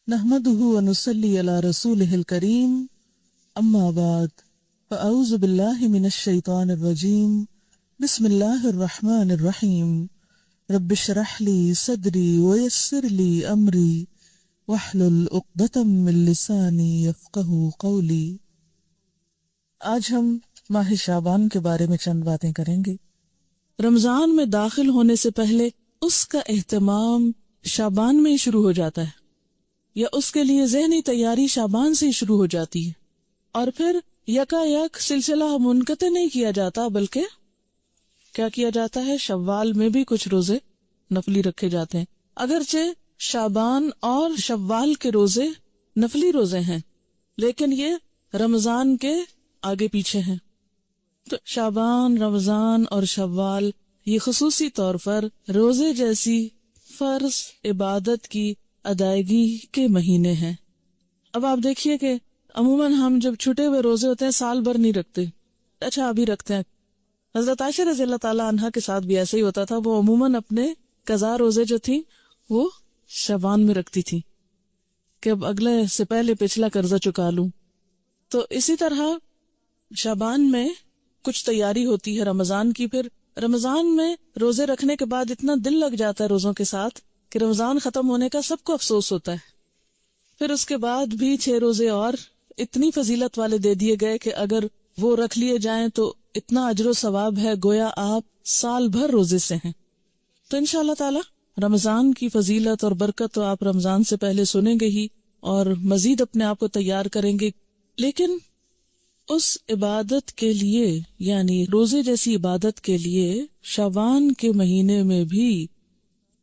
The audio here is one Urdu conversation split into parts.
نحمده ونصلي على رسوله الكريم اما بعد فاعوذ بالله من الشيطان الرجيم بسم الله الرحمن الرحيم رب اشرح لي صدري ويسر لي امري واحلل عقدة من لساني يفقهوا قولي۔ آج ہم ماہ شعبان کے بارے میں چند باتیں کریں گے۔ رمضان میں داخل ہونے سے پہلے اس کا اہتمام شعبان میں ہی شروع ہو جاتا ہے، یا اس کے لیے ذہنی تیاری شعبان سے ہی شروع ہو جاتی ہے، اور پھر یکا یک سلسلہ منقطع نہیں کیا جاتا، بلکہ کیا کیا جاتا ہے، شوال میں بھی کچھ روزے نفلی رکھے جاتے ہیں۔ اگرچہ شعبان اور شوال کے روزے نفلی روزے ہیں، لیکن یہ رمضان کے آگے پیچھے ہیں، تو شعبان، رمضان اور شوال یہ خصوصی طور پر روزے جیسی فرض عبادت کی ادائیگی کے مہینے ہیں۔ اب آپ دیکھیے کہ عموماً ہم جب چھٹے ہوئے روزے ہوتے ہیں سال بھر نہیں رکھتے، اچھا ابھی رکھتے ہیں۔ حضرت عائشہ رضی اللہ تعالیٰ عنہا کے ساتھ بھی ایسا ہی ہوتا تھا، وہ عموماً اپنے قضا روزے جو تھیں وہ شعبان میں رکھتی تھی کہ اب اگلے سے پہلے پچھلا قرضہ چکا لوں۔ تو اسی طرح شعبان میں کچھ تیاری ہوتی ہے رمضان کی، پھر رمضان میں روزے رکھنے کے بعد اتنا دل لگ جاتا ہے روزوں کے ساتھ کہ رمضان ختم ہونے کا سب کو افسوس ہوتا ہے۔ پھر اس کے بعد بھی 6 روزے اور اتنی فضیلت والے دے دیے گئے کہ اگر وہ رکھ لیے جائیں تو اتنا اجر و ثواب ہے گویا آپ سال بھر روزے سے ہیں۔ تو انشاءاللہ تعالی رمضان کی فضیلت اور برکت تو آپ رمضان سے پہلے سنیں گے ہی، اور مزید اپنے آپ کو تیار کریں گے، لیکن اس عبادت کے لیے، یعنی روزے جیسی عبادت کے لیے شعبان کے مہینے میں بھی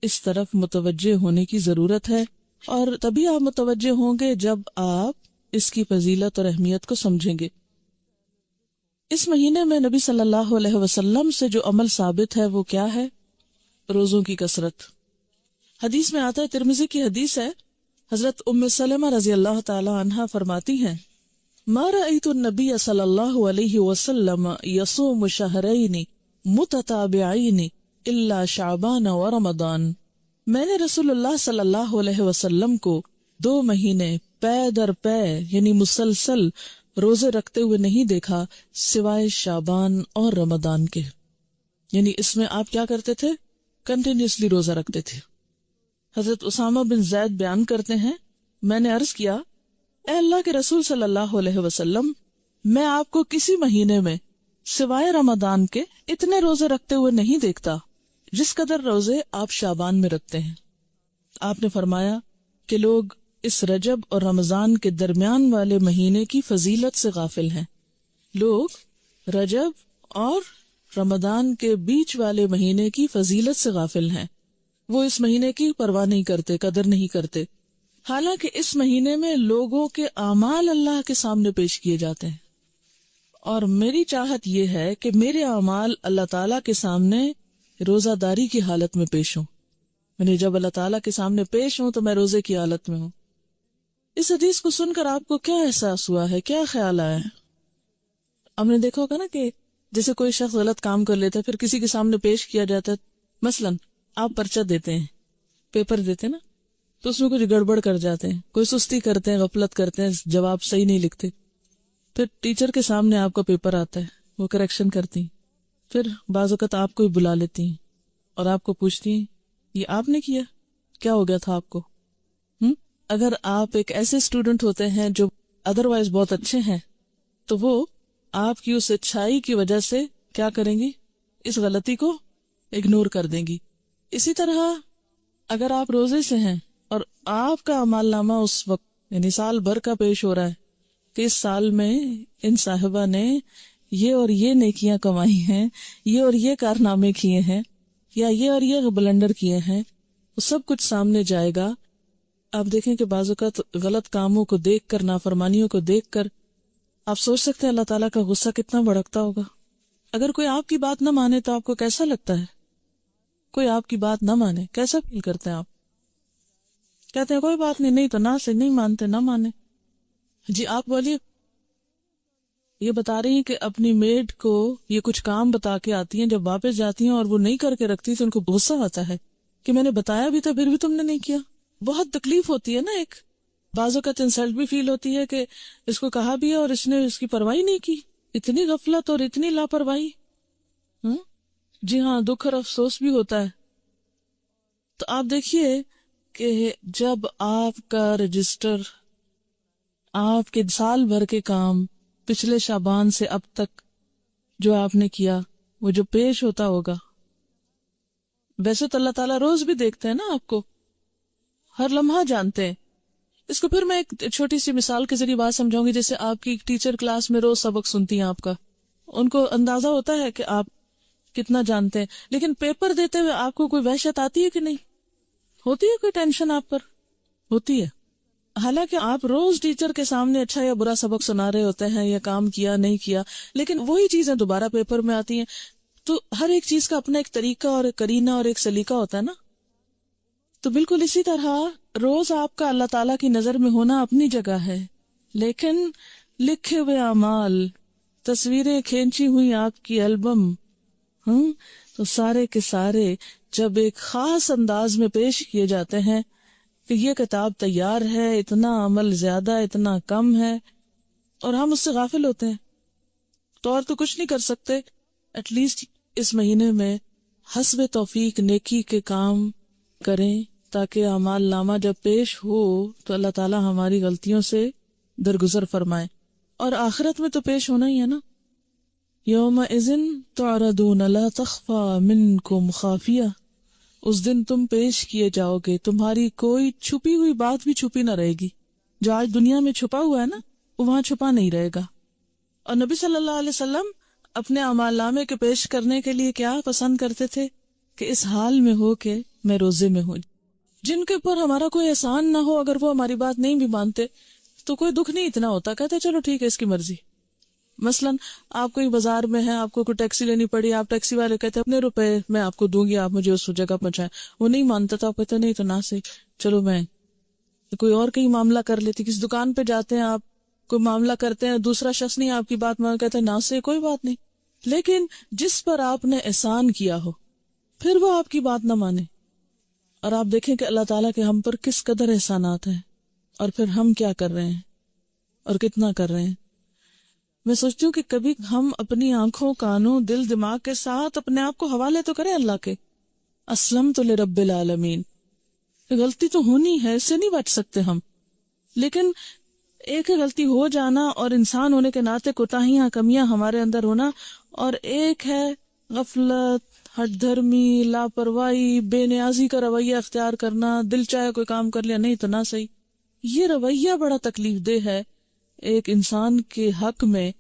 اس طرف متوجہ ہونے کی ضرورت ہے، اور تبھی آپ متوجہ ہوں گے جب آپ اس کی فضیلت اور اہمیت کو سمجھیں گے۔ اس مہینے میں نبی صلی اللہ علیہ وسلم سے جو عمل ثابت ہے وہ کیا ہے؟ روزوں کی کثرت۔ حدیث میں آتا ہے، ترمذی کی حدیث ہے، حضرت ام سلمہ رضی اللہ تعالی عنہا فرماتی ہیں، ما رأیت النبی صلی اللہ علیہ وسلم یصوم شہرین متتابعین الا شعبان و رمضان۔ میں نے رسول اللہ صلی اللہ علیہ وسلم کو 2 مہینے پے در پے یعنی مسلسل روزے رکھتے ہوئے نہیں دیکھا سوائے شعبان اور رمضان کے، یعنی اس میں آپ کیا کرتے تھے؟ کنٹینیوسلی روزہ رکھتے تھے۔ حضرت اسامہ بن زید بیان کرتے ہیں، میں نے عرض کیا، اے اللہ کے رسول صلی اللہ علیہ وسلم، میں آپ کو کسی مہینے میں سوائے رمضان کے اتنے روزے رکھتے ہوئے نہیں دیکھتا جس قدر روزے آپ شعبان میں رکھتے ہیں۔ آپ نے فرمایا کہ لوگ اس رجب اور رمضان کے درمیان والے مہینے کی فضیلت سے غافل ہیں۔ لوگ رجب اور رمضان کے بیچ والے مہینے کی فضیلت سے غافل ہیں، وہ اس مہینے کی پرواہ نہیں کرتے، قدر نہیں کرتے، حالانکہ اس مہینے میں لوگوں کے اعمال اللہ کے سامنے پیش کیے جاتے ہیں، اور میری چاہت یہ ہے کہ میرے اعمال اللہ تعالیٰ کے سامنے روزہ داری کی حالت میں پیش ہوں، یعنی جب اللہ تعالیٰ کے سامنے پیش ہوں تو میں روزے کی حالت میں ہوں۔ اس حدیث کو سن کر آپ کو کیا احساس ہوا ہے، کیا خیال آیا ہے؟ ہم نے دیکھا ہوگا نا کہ جیسے کوئی شخص غلط کام کر لیتا ہے، پھر کسی کے سامنے پیش کیا جاتا ہے، مثلاً آپ پرچہ دیتے ہیں، پیپر دیتے ہیں نا، تو اس میں کچھ گڑبڑ کر جاتے ہیں، کوئی سستی کرتے ہیں، غفلت کرتے ہیں، جواب صحیح نہیں لکھتے، پھر ٹیچر کے سامنے آپ کا پیپر آتا ہے، وہ کریکشن کرتی ہیں، پھر بعض اوقات آپ کو ہی بلا لیتی ہیں اور آپ کو پوچھتی ہیں یہ آپ نے کیا، کیا ہو گیا تھا آپ کو؟ اگر آپ ایک ایسے اسٹوڈنٹ ہوتے ہیں جو ادروائز بہت اچھے ہیں تو وہ آپ کی اس اچھائی کی وجہ سے کیا کریں گی؟ اس غلطی کو اگنور کر دیں گی۔ اسی طرح اگر آپ روزے سے ہیں اور آپ کا اعمال نامہ اس وقت یعنی سال بھر کا پیش ہو رہا ہے کہ اس سال میں ان صاحبہ نے یہ اور یہ نیکیاں کمائی ہیں، یہ اور یہ کارنامے کیے ہیں، یا یہ اور یہ بلنڈر کیے ہیں، وہ سب کچھ سامنے جائے گا۔ آپ دیکھیں کہ بعض اوقات غلط کاموں کو دیکھ کر، نافرمانیوں کو دیکھ کر آپ سوچ سکتے ہیں اللہ تعالیٰ کا غصہ کتنا بھڑکتا ہوگا۔ اگر کوئی آپ کی بات نہ مانے تو آپ کو کیسا لگتا ہے؟ کوئی آپ کی بات نہ مانے کیسا فیل کرتے ہیں آپ؟ کہتے ہیں کوئی بات نہیں، نہیں تو نہ سے نہیں مانتے، نہ مانے۔ جی آپ بولیے۔ یہ بتا رہی ہیں کہ اپنی میڈ کو یہ کچھ کام بتا کے آتی ہیں، جب واپس جاتی ہیں اور وہ نہیں کر کے رکھتی تو ان کو غصہ آتا ہے کہ میں نے بتایا بھی تھا پھر بھی تم نے نہیں کیا۔ بہت تکلیف ہوتی ہے نا ایک بعض اوقات انسلٹ بھی فیل ہوتی ہے کہ اس کو کہا بھی ہے اور اس نے اس کی پرواہی نہیں کی. اتنی غفلت اور اتنی لاپرواہی. جی ہاں، دکھ اور افسوس بھی ہوتا ہے. تو آپ دیکھیے کہ جب آپ کا رجسٹر، آپ کے سال بھر کے کام پچھلے شعبان سے اب تک جو آپ نے کیا وہ جو پیش ہوتا ہوگا، ویسے تو اللہ تعالیٰ روز بھی دیکھتے ہیں نا آپ کو، ہر لمحہ جانتے ہیں. اس کو پھر میں ایک چھوٹی سی مثال کے ذریعے بات سمجھاؤں گی. جیسے آپ کی ٹیچر کلاس میں روز سبق سنتی ہیں آپ کا، ان کو اندازہ ہوتا ہے کہ آپ کتنا جانتے ہیں، لیکن پیپر دیتے ہوئے آپ کو کوئی وحشت آتی ہے کہ نہیں ہوتی ہے؟ کوئی ٹینشن آپ پر ہوتی ہے؟ حالانکہ آپ روز ٹیچر کے سامنے اچھا یا برا سبق سنا رہے ہوتے ہیں یا کام کیا نہیں کیا، لیکن وہی چیزیں دوبارہ پیپر میں آتی ہیں. تو ہر ایک چیز کا اپنا ایک طریقہ اور ایک کرینہ اور ایک سلیقہ ہوتا ہے نا. تو بالکل اسی طرح روز آپ کا اللہ تعالیٰ کی نظر میں ہونا اپنی جگہ ہے، لیکن لکھے ہوئے اعمال، تصویریں کھینچی ہوئی آپ کی البم، تو سارے کے سارے جب ایک خاص انداز میں پیش کیے جاتے ہیں کہ یہ کتاب تیار ہے، اتنا عمل زیادہ، اتنا کم ہے، اور ہم اس سے غافل ہوتے ہیں، تو اور تو کچھ نہیں کر سکتے. ایٹ لیسٹ اس مہینے میں حسب توفیق نیکی کے کام کریں تاکہ اعمال نامہ جب پیش ہو تو اللہ تعالی ہماری غلطیوں سے درگزر فرمائے. اور آخرت میں تو پیش ہونا ہی ہے نا. یومئذ تعرضون لا تخفی منکم خافیہ، اس دن تم پیش کیے جاؤ گے، تمہاری کوئی چھپی ہوئی بات بھی چھپی نہ رہے گی. جو آج دنیا میں چھپا ہوا ہے نا، وہ وہاں چھپا نہیں رہے گا. اور نبی صلی اللہ علیہ وسلم اپنے اعمال نامے کے پیش کرنے کے لیے کیا پسند کرتے تھے کہ اس حال میں ہو کہ میں روزے میں ہوں. جن کے اوپر ہمارا کوئی احسان نہ ہو، اگر وہ ہماری بات نہیں بھی مانتے تو کوئی دکھ نہیں اتنا ہوتا، کہتے چلو ٹھیک ہے، اس کی مرضی. مثلا آپ کوئی بازار میں ہیں، آپ کو کوئی ٹیکسی لینی پڑی، آپ ٹیکسی والے کہتے ہیں اپنے روپے میں آپ کو دوں گی، آپ مجھے اس جگہ پہنچائیں. وہ نہیں مانتا تھا، آپ کہتے نہیں تو نہ صحیح، چلو میں کوئی اور کہیں معاملہ کر لیتی. کسی دکان پہ جاتے ہیں، آپ کوئی معاملہ کرتے ہیں، دوسرا شخص نہیں آپ کی بات مان، کہتے ہیں نہ صحیح، کوئی بات نہیں. لیکن جس پر آپ نے احسان کیا ہو پھر وہ آپ کی بات نہ مانے، اور آپ دیکھیں کہ اللہ تعالیٰ کے ہم پر کس قدر احسانات ہیں، اور پھر ہم کیا کر رہے ہیں اور کتنا کر رہے ہیں. میں سوچتی ہوں کہ کبھی ہم اپنی آنکھوں، کانوں، دل، دماغ کے ساتھ اپنے آپ کو حوالے تو کریں اللہ کے. اسلمت لرب العالمین. غلطی تو ہونی ہے، اس سے نہیں بچ سکتے ہم، لیکن ایک ہے غلطی ہو جانا اور انسان ہونے کے ناطے کوتاہیاں، کمیاں ہمارے اندر ہونا، اور ایک ہے غفلت، ہٹ دھرمی، لاپرواہی، بے نیازی کا رویہ اختیار کرنا، دل چاہے کوئی کام کر لیا، نہیں تو نہ صحیح. یہ رویہ بڑا تکلیف دہ ہے ایک انسان کے حق میں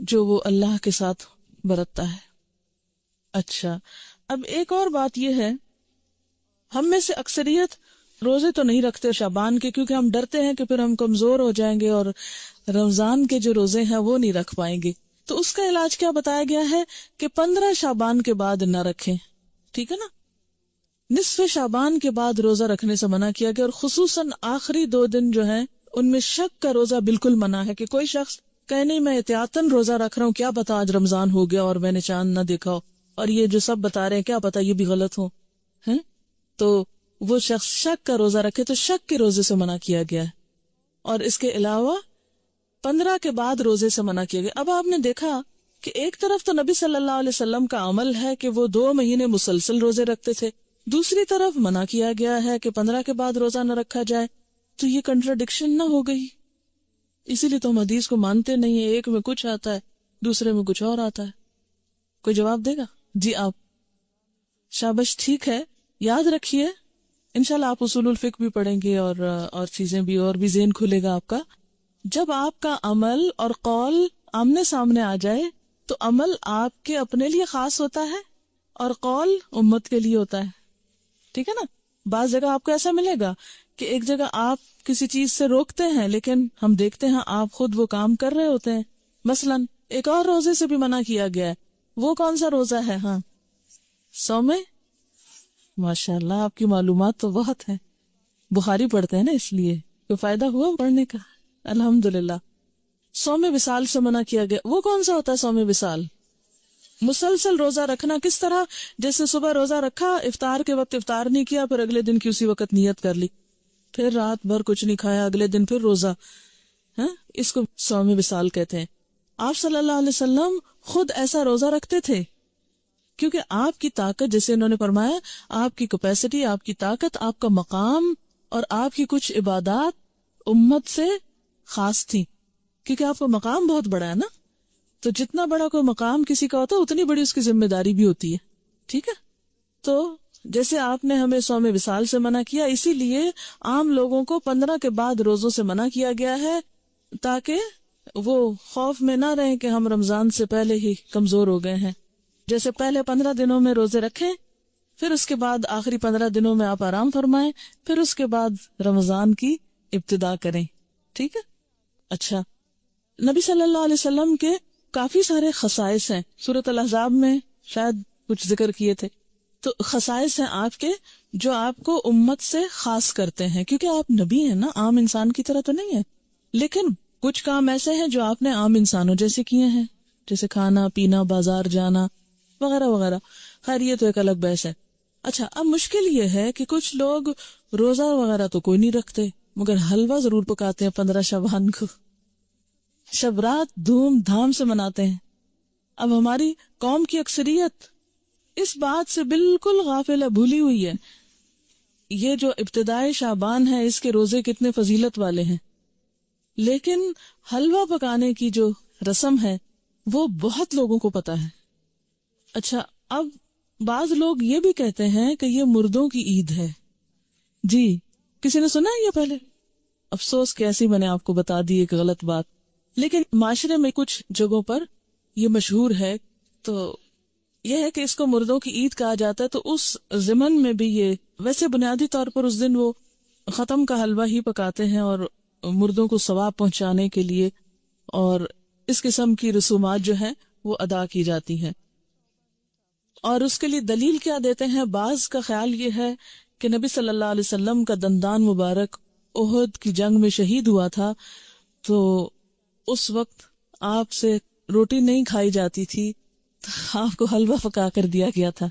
جو وہ اللہ کے ساتھ برتتا ہے. اچھا، اب ایک اور بات یہ ہے، ہم میں سے اکثریت روزے تو نہیں رکھتے شعبان کے، کیونکہ ہم ڈرتے ہیں کہ پھر ہم کمزور ہو جائیں گے اور رمضان کے جو روزے ہیں وہ نہیں رکھ پائیں گے. تو اس کا علاج کیا بتایا گیا ہے کہ 15 شعبان کے بعد نہ رکھیں. ٹھیک ہے نا، نصف شعبان کے بعد روزہ رکھنے سے منع کیا گیا، اور خصوصاً آخری 2 دن جو ہیں ان میں شک کا روزہ بالکل منع ہے. کہ کوئی شخص کہے نہیں میں احتیاطاً روزہ رکھ رہا ہوں، کیا پتا آج رمضان ہو گیا اور میں نے چاند نہ دیکھا ہو، اور یہ جو سب بتا رہے ہیں کیا پتا یہ بھی غلط ہو، ہیں؟ تو وہ شخص شک کا روزہ رکھے تو شک کے روزے سے منع کیا گیا ہے. اور اس کے علاوہ 15 کے بعد روزے سے منع کیا گیا. اب آپ نے دیکھا کہ ایک طرف تو نبی صلی اللہ علیہ وسلم کا عمل ہے کہ وہ 2 مہینے مسلسل روزے رکھتے تھے، دوسری طرف منع کیا گیا ہے کہ 15 کے بعد روزہ نہ رکھا جائے. تو یہ کنٹراڈکشن نہ ہو گئی؟ اسی لیے تو ہم حدیث کو مانتے نہیں ہیں. ایک میں کچھ آتا ہے، دوسرے میں کچھ اور آتا ہے. کوئی جواب دے گا؟ جی آپ. شابش، ٹھیک ہے، یاد رکھیے انشاءاللہ آپ اصول الفقہ بھی پڑھیں گے اور چیزیں بھی، اور بھی ذہن کھلے گا آپ کا. جب آپ کا عمل اور قول آمنے سامنے آ جائے تو عمل آپ کے اپنے لیے خاص ہوتا ہے اور قول امت کے لیے ہوتا ہے. ٹھیک ہے نا. بعض جگہ آپ کو ایسا ملے گا کہ ایک جگہ آپ کسی چیز سے روکتے ہیں لیکن ہم دیکھتے ہیں آپ خود وہ کام کر رہے ہوتے ہیں. مثلا ایک اور روزے سے بھی منع کیا گیا ہے. وہ کون سا روزہ ہے؟ ہاں، صوم. ماشاء اللہ آپ کی معلومات تو بہت ہیں. بخاری پڑھتے ہیں نا، اس لیے کوئی فائدہ ہوا پڑھنے کا؟ الحمدللہ. صوم وصال سے منع کیا گیا. وہ کون سا ہوتا ہے صوم وصال؟ مسلسل روزہ رکھنا. کس طرح؟ جیسے صبح روزہ رکھا، افطار کے وقت افطار نہیں کیا، پھر اگلے دن کی اسی وقت نیت کر لی، پھر رات بھر کچھ نہیں کھایا، اگلے دن پھر روزہ، اس کو صوم وصال کہتے ہیں۔ آپ صلی اللہ علیہ وسلم خود ایسا روزہ رکھتے تھے کیونکہ آپ کی طاقت، جیسے انہوں نے فرمایا، آپ کی کیپیسٹی، آپ کی طاقت، آپ کا مقام اور آپ کی کچھ عبادات امت سے خاص تھی، کیونکہ آپ کا مقام بہت بڑا ہے نا، تو جتنا بڑا کوئی مقام کسی کا ہوتا ہے اتنی بڑی اس کی ذمہ داری بھی ہوتی ہے، ٹھیک ہے۔ تو جیسے آپ نے ہمیں صوم وصال سے منع کیا، اسی لیے عام لوگوں کو 15 کے بعد روزوں سے منع کیا گیا ہے، تاکہ وہ خوف میں نہ رہیں کہ ہم رمضان سے پہلے ہی کمزور ہو گئے ہیں۔ جیسے پہلے 15 دنوں میں روزے رکھیں، پھر اس کے بعد آخری 15 دنوں میں آپ آرام فرمائیں، پھر اس کے بعد رمضان کی ابتدا کریں، ٹھیک ہے۔ اچھا، نبی صلی اللہ علیہ وسلم کے کافی سارے خصائص ہیں، سورۃ الاحزاب میں شاید کچھ ذکر کیے تھے، تو خصائص ہیں آپ کے جو آپ کو امت سے خاص کرتے ہیں، کیونکہ آپ نبی ہیں نا، عام انسان کی طرح تو نہیں ہے، لیکن کچھ کام ایسے ہیں جو آپ نے عام انسانوں جیسے کیے ہیں، جیسے کھانا پینا، بازار جانا وغیرہ وغیرہ۔ خیر یہ تو ایک الگ بحث ہے۔ اچھا، اب مشکل یہ ہے کہ کچھ لوگ روزہ وغیرہ تو کوئی نہیں رکھتے، مگر حلوہ ضرور پکاتے ہیں 15 شعبان کو، شب رات دھوم دھام سے مناتے ہیں۔ اب ہماری قوم کی اکثریت اس بات سے بالکل غافل ہے، بھولی ہوئی ہے، یہ جو ابتدائی شعبان ہے اس کے روزے کتنے فضیلت والے ہیں، لیکن حلوہ پکانے کی جو رسم ہے وہ بہت لوگوں کو پتا ہے۔ اچھا، اب بعض لوگ یہ بھی کہتے ہیں کہ یہ مردوں کی عید ہے۔ جی، کسی نے سنا ہے یہ پہلے؟ افسوس کہ ایسی میں نے آپ کو بتا دی ایک غلط بات، لیکن معاشرے میں کچھ جگہوں پر یہ مشہور ہے، تو یہ ہے کہ اس کو مردوں کی عید کہا جاتا ہے۔ تو اس ضمن میں بھی یہ ویسے بنیادی طور پر اس دن وہ ختم کا حلوہ ہی پکاتے ہیں اور مردوں کو ثواب پہنچانے کے لیے، اور اس قسم کی رسومات جو ہیں وہ ادا کی جاتی ہیں۔ اور اس کے لیے دلیل کیا دیتے ہیں؟ بعض کا خیال یہ ہے کہ نبی صلی اللہ علیہ وسلم کا دندان مبارک احد کی جنگ میں شہید ہوا تھا، تو اس وقت آپ سے روٹی نہیں کھائی جاتی تھی، تو آپ کو حلوہ پکا کر دیا گیا تھا،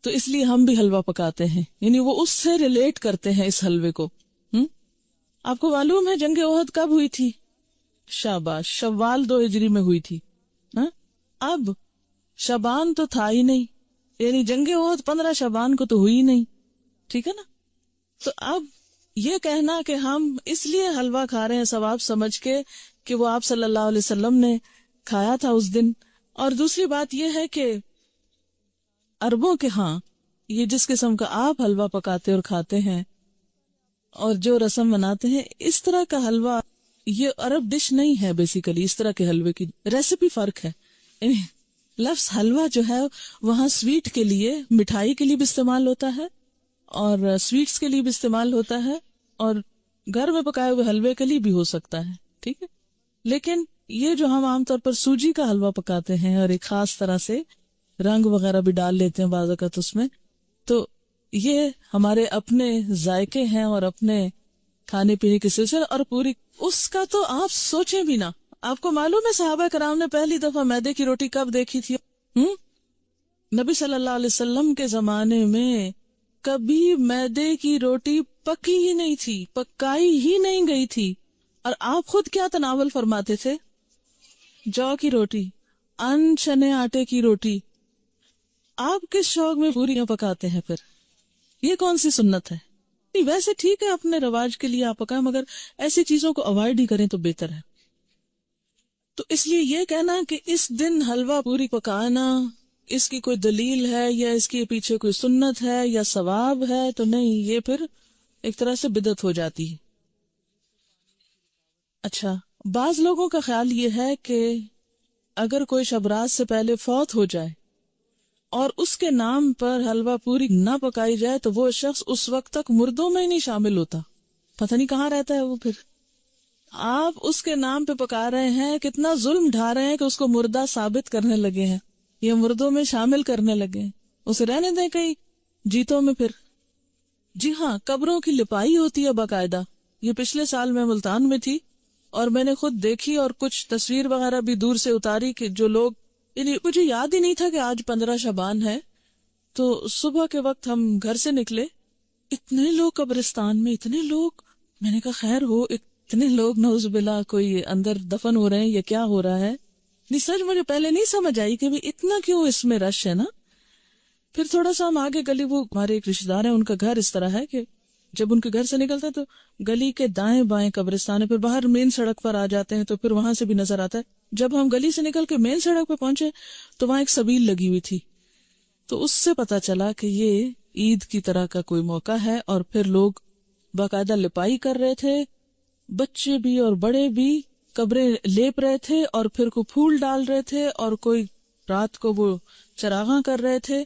تو اس لیے ہم بھی حلوہ پکاتے ہیں، یعنی وہ اس سے ریلیٹ کرتے ہیں اس حلوے کو۔ آپ کو معلوم ہے جنگ احد کب ہوئی تھی؟ شاباش، شوال 2 ہجری میں ہوئی تھی۔ اب شعبان تو تھا ہی نہیں، یعنی جنگ احد 15 شعبان کو تو ہوئی نہیں، ٹھیک ہے نا۔ تو اب یہ کہنا کہ ہم اس لیے حلوہ کھا رہے ہیں ثواب سمجھ کے کہ وہ آپ صلی اللہ علیہ وسلم نے کھایا تھا اس دن، اور دوسری بات یہ ہے کہ عربوں کے ہاں یہ جس قسم کا آپ حلوہ پکاتے اور کھاتے ہیں اور جو رسم مناتے ہیں، اس طرح کا حلوہ یہ عرب ڈش نہیں ہے۔ بیسیکلی اس طرح کے حلوے کی ریسیپی فرق ہے، لفظ حلوہ جو ہے وہاں سویٹ کے لیے، مٹھائی کے لیے بھی استعمال ہوتا ہے اور سویٹس کے لیے بھی استعمال ہوتا ہے، اور گھر میں پکائے ہوئے حلوے کے لیے بھی ہو سکتا ہے، ٹھیک ہے۔ لیکن یہ جو ہم عام طور پر سوجی کا حلوہ پکاتے ہیں اور ایک خاص طرح سے رنگ وغیرہ بھی ڈال لیتے ہیں بعض اوقات اس میں، تو یہ ہمارے اپنے ذائقے ہیں اور اپنے کھانے پینے کے سلسلے، اور پوری اس کا تو آپ سوچیں بھی نہ۔ آپ کو معلوم ہے صحابہ کرام نے پہلی دفعہ میدے کی روٹی کب دیکھی تھی؟ نبی صلی اللہ علیہ وسلم کے زمانے میں کبھی میدے کی روٹی پکی ہی نہیں تھی، پکائی ہی نہیں گئی تھی، اور آپ خود کیا تناول فرماتے تھے؟ جو کی روٹی، ان چنے آٹے کی روٹی۔ آپ کس شوق میں پوریاں پکاتے ہیں پھر؟ یہ کون سی سنت ہے؟ ویسے ٹھیک ہے اپنے رواج کے لیے آپ پکائیں، مگر ایسی چیزوں کو اوائڈ ہی کریں تو بہتر ہے۔ تو اس لیے یہ کہنا کہ اس دن حلوہ پوری پکانا اس کی کوئی دلیل ہے یا اس کے پیچھے کوئی سنت ہے یا ثواب ہے، تو نہیں، یہ پھر ایک طرح سے بدعت ہو جاتی ہے۔ اچھا، بعض لوگوں کا خیال یہ ہے کہ اگر کوئی شب رات سے پہلے فوت ہو جائے اور اس کے نام پر حلوہ پوری نہ پکائی جائے تو وہ شخص اس وقت تک مردوں میں ہی نہیں شامل ہوتا، پتہ نہیں کہاں رہتا ہے وہ پھر۔ آپ اس کے نام پہ پکا رہے ہیں، کتنا ظلم ڈھا رہے ہیں کہ اس کو مردہ ثابت کرنے لگے ہیں، یہ مردوں میں شامل کرنے لگے ہیں، اسے رہنے دیں کہیں جیتوں میں پھر۔ جی ہاں، قبروں کی لپائی ہوتی ہے باقاعدہ۔ یہ پچھلے سال میں ملتان میں تھی اور میں نے خود دیکھی اور کچھ تصویر وغیرہ بھی دور سے اتاری کہ جو لوگ، یعنی مجھے یاد ہی نہیں تھا کہ آج 15 شعبان ہے، تو صبح کے وقت ہم گھر سے نکلے، اتنے لوگ قبرستان میں، اتنے لوگ. میں نے کہا خیر ہو، اتنے لوگ نعوذ باللہ کوئی اندر دفن ہو رہے ہیں یا کیا ہو رہا ہے. نہیں سچ مجھے پہلے نہیں سمجھ آئی کہ اتنا کیوں اس میں رش ہے نا. پھر تھوڑا سا ہم آگے گلی، وہ ہمارے ایک رشتے دار ہیں، ان کا گھر اس طرح ہے کہ جب ان کے گھر سے نکلتے ہیں تو گلی کے دائیں بائیں قبرستان ہے، پھر باہر مین سڑک پر آ جاتے ہیں تو پھر وہاں سے بھی نظر آتا ہے. جب ہم گلی سے نکل کے مین سڑک پہ پہنچے تو وہاں ایک سبیل لگی ہوئی تھی، تو اس سے پتا چلا کہ یہ عید کی طرح کا کوئی موقع ہے. اور پھر لوگ باقاعدہ لپائی کر رہے تھے، بچے بھی اور بڑے بھی قبریں لیپ رہے تھے، اور پھر کوئی پھول ڈال رہے تھے، اور کوئی رات کو وہ چراغاں کر رہے تھے.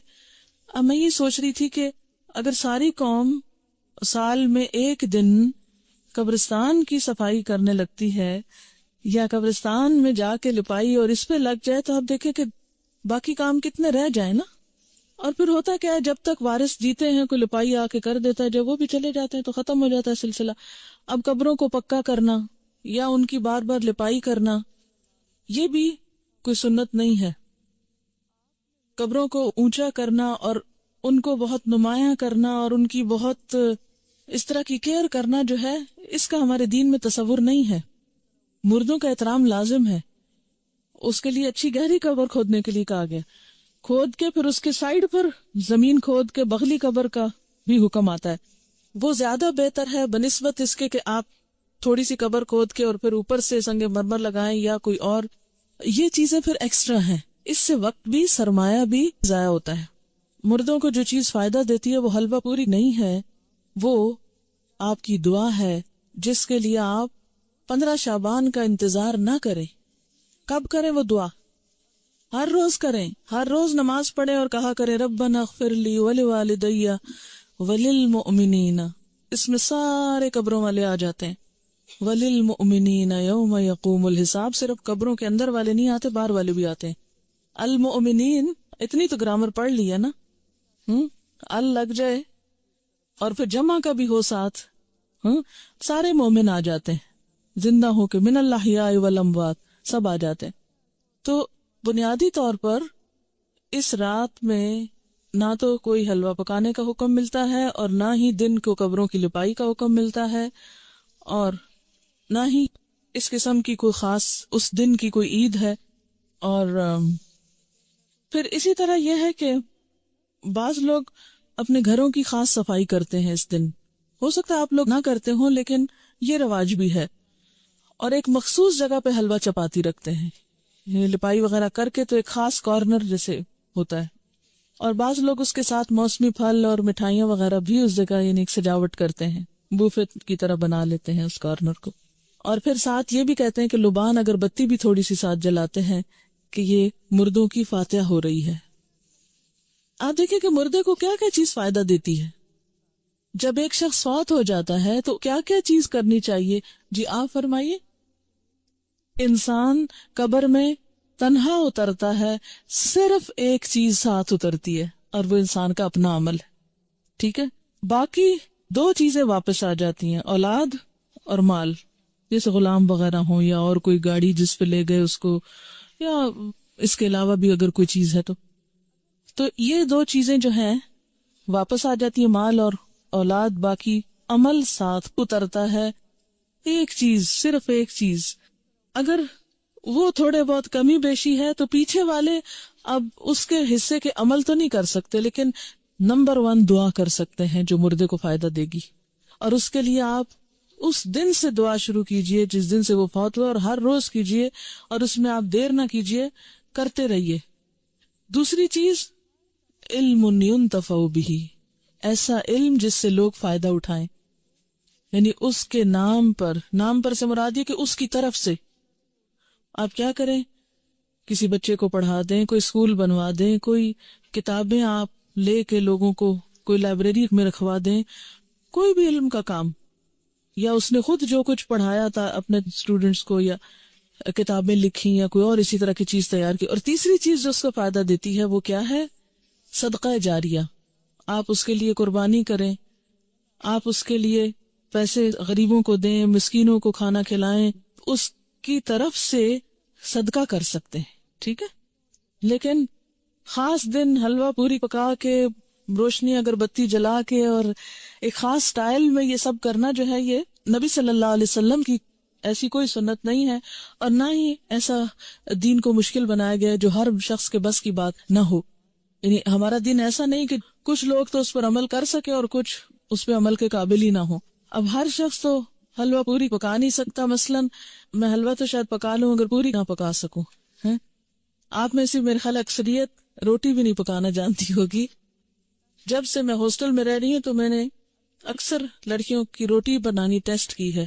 اب میں یہ سوچ رہی تھی کہ اگر ساری قوم سال میں ایک دن قبرستان کی صفائی کرنے لگتی ہے یا قبرستان میں جا کے لپائی اور اس پہ لگ جائے، تو آپ دیکھیں کہ باقی کام کتنے رہ جائیں نا. اور پھر ہوتا کیا ہے، جب تک وارث جیتے ہیں کوئی لپائی آ کے کر دیتا ہے، جب وہ بھی چلے جاتے ہیں تو ختم ہو جاتا ہے سلسلہ. اب قبروں کو پکا کرنا یا ان کی بار بار لپائی کرنا یہ بھی کوئی سنت نہیں ہے. قبروں کو اونچا کرنا اور ان کو بہت نمایاں کرنا اور ان کی بہت اس طرح کی کیئر کرنا جو ہے، اس کا ہمارے دین میں تصور نہیں ہے. مردوں کا احترام لازم ہے، اس کے لیے اچھی گہری قبر کھودنے کے لیے کہا گیا، کھود کے پھر اس کے سائیڈ پر زمین کھود کے بغلی قبر کا بھی حکم آتا ہے. وہ زیادہ بہتر ہے بنسبت اس کے کہ آپ تھوڑی سی قبر کھود کے اور پھر اوپر سے سنگ مرمر لگائیں یا کوئی اور. یہ چیزیں پھر ایکسٹرا ہیں، اس سے وقت بھی سرمایہ بھی ضائع ہوتا ہے. مردوں کو جو چیز فائدہ دیتی ہے وہ حلوہ پوری نہیں ہے، وہ آپ کی دعا ہے، جس کے لیے آپ 15 شعبان کا انتظار نہ کریں. کب کریں وہ دعا؟ ہر روز کریں، ہر روز نماز پڑھیں اور کہا کریں ربنا اغفر لی ولوالدی وللمؤمنین. اس میں سارے قبروں والے آ جاتے ہیں. وللمؤمنین یوم یقوم الحساب. صرف قبروں کے اندر والے نہیں آتے، باہر والے بھی آتے ہیں. المؤمنین، اتنی تو گرامر پڑھ لی ہے نا. ال لگ جائے اور پھر جمع کا بھی ہو ساتھ، سارے مومن آ جاتے ہیں، زندہ ہو کے، من الاحیاء والاموات سب آ جاتے ہیں. تو بنیادی طور پر اس رات میں نہ تو کوئی حلوہ پکانے کا حکم ملتا ہے اور نہ ہی دن کو قبروں کی لپائی کا حکم ملتا ہے، اور نہ ہی اس قسم کی کوئی خاص اس دن کی کوئی عید ہے. اور پھر اسی طرح یہ ہے کہ بعض لوگ اپنے گھروں کی خاص صفائی کرتے ہیں اس دن. ہو سکتا ہے آپ لوگ نہ کرتے ہوں، لیکن یہ رواج بھی ہے. اور ایک مخصوص جگہ پہ حلوہ چپاتی رکھتے ہیں، یہ لپائی وغیرہ کر کے، تو ایک خاص کارنر جیسے ہوتا ہے. اور بعض لوگ اس کے ساتھ موسمی پھل اور مٹھائیاں وغیرہ بھی اس جگہ یعنی ایک سجاوٹ کرتے ہیں، بوفے کی طرح بنا لیتے ہیں اس کارنر کو. اور پھر ساتھ یہ بھی کہتے ہیں کہ لبان اگر بتی بھی تھوڑی سی ساتھ جلاتے ہیں کہ یہ مردوں کی فاتحہ ہو رہی ہے. آپ دیکھیں کہ مردے کو کیا کیا چیز فائدہ دیتی ہے. جب ایک شخص فوت ہو جاتا ہے تو کیا کیا چیز کرنی چاہیے؟ جی آپ فرمائیے. انسان قبر میں تنہا اترتا ہے، صرف ایک چیز ساتھ اترتی ہے اور وہ انسان کا اپنا عمل ہے. ٹھیک ہے، باقی 2 چیزیں واپس آ جاتی ہیں، اولاد اور مال، جیسے غلام وغیرہ ہوں یا اور کوئی گاڑی جس پہ لے گئے اس کو، یا اس کے علاوہ بھی اگر کوئی چیز ہے تو یہ 2 چیزیں جو ہیں واپس آ جاتی ہیں، مال اور اولاد. باقی عمل ساتھ اترتا ہے. ایک چیز، صرف ایک چیز، اگر وہ تھوڑے بہت کمی بیشی ہے تو پیچھے والے اب اس کے حصے کے عمل تو نہیں کر سکتے، لیکن نمبر 1 دعا کر سکتے ہیں جو مردے کو فائدہ دے گی. اور اس کے لیے آپ اس دن سے دعا شروع کیجئے جس دن سے وہ فوت ہوا، اور ہر روز کیجئے، اور اس میں آپ دیر نہ کیجئے، کرتے رہیے. دوسری چیز، علم ينتفع به، ایسا علم جس سے لوگ فائدہ اٹھائیں، یعنی اس کے نام پر سے مراد یہ کہ اس کی طرف سے. آپ کیا کریں، کسی بچے کو پڑھا دیں، کوئی اسکول بنوا دیں، کوئی کتابیں آپ لے کے لوگوں کو کوئی لائبریری میں رکھوا دیں، کوئی بھی علم کا کام، یا اس نے خود جو کچھ پڑھایا تھا اپنے اسٹوڈنٹس کو، یا کتابیں لکھی، یا کوئی اور اسی طرح کی چیز تیار کی. اور تیسری چیز جو اس کو فائدہ دیتی ہے وہ کیا ہے؟ صدقہ جاریہ. آپ اس کے لیے قربانی کریں، آپ اس کے لیے پیسے غریبوں کو دیں، مسکینوں کو کھانا کھلائیں، اس کی طرف سے صدقہ کر سکتے ہیں. ٹھیک ہے، لیکن خاص دن حلوہ پوری پکا کے روشنی اگربتی جلا کے اور ایک خاص سٹائل میں یہ سب کرنا جو ہے یہ نبی صلی اللہ علیہ وسلم کی ایسی کوئی سنت نہیں ہے، اور نہ ہی ایسا دین کو مشکل بنایا گیا ہے جو ہر شخص کے بس کی بات نہ ہو. یعنی ہمارا دین ایسا نہیں کہ کچھ لوگ تو اس پر عمل کر سکے اور کچھ اس پہ عمل کے قابل ہی نہ ہو. اب ہر شخص تو حلوہ پوری پکا نہیں سکتا. مثلا میں حلوہ تو شاید پکا لوں اگر پوری نہ پکا سکوں. آپ میں سے میرے خیال اکثریت روٹی بھی نہیں پکانا جانتی ہوگی. جب سے میں ہاسٹل میں رہ رہی ہوں تو میں نے اکثر لڑکیوں کی روٹی بنانی ٹیسٹ کی ہے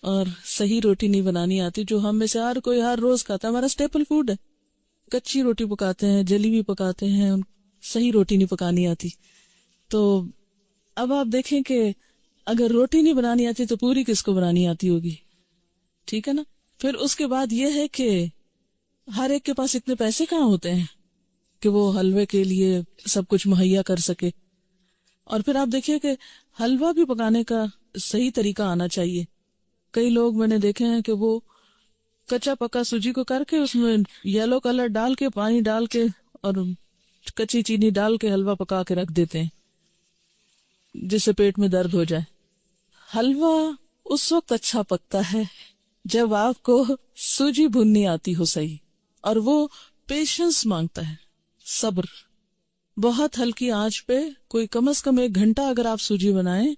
اور صحیح روٹی نہیں بنانی آتی، جو ہم میں سے ہر کوئی ہر روز کھاتا ہے. ہمارا اسٹیپل فوڈ ہے. کچی روٹی پکاتے ہیں، جلی بھی پکاتے ہیں، صحیح روٹی نہیں پکانی آتی. تو اب آپ دیکھیں کہ اگر روٹی نہیں بنانی آتی تو پوری کس کو بنانی آتی ہوگی؟ ٹھیک ہے نا. پھر اس کے بعد یہ ہے کہ ہر ایک کے پاس اتنے پیسے کہاں ہوتے ہیں کہ وہ حلوے کے لیے سب کچھ مہیا کر سکے. اور پھر آپ دیکھیے کہ حلوہ بھی پکانے کا صحیح طریقہ آنا چاہیے. کئی لوگ میں نے دیکھے ہیں کہ وہ کچا پکا سوجی کو کر کے اس میں یلو کلر ڈال کے پانی ڈال کے اور کچی چینی ڈال کے حلوہ پکا کے رکھ دیتے ہیں جس سے پیٹ میں درد ہو جائے. حلوہ اس وقت اچھا پکتا ہے جب آپ کو سوجی بھوننی آتی ہو صحیح، اور وہ پیشنس مانگتا ہے، صبر. بہت ہلکی آنچ پہ کوئی کم از کم 1 گھنٹہ اگر آپ سوجی بنائیں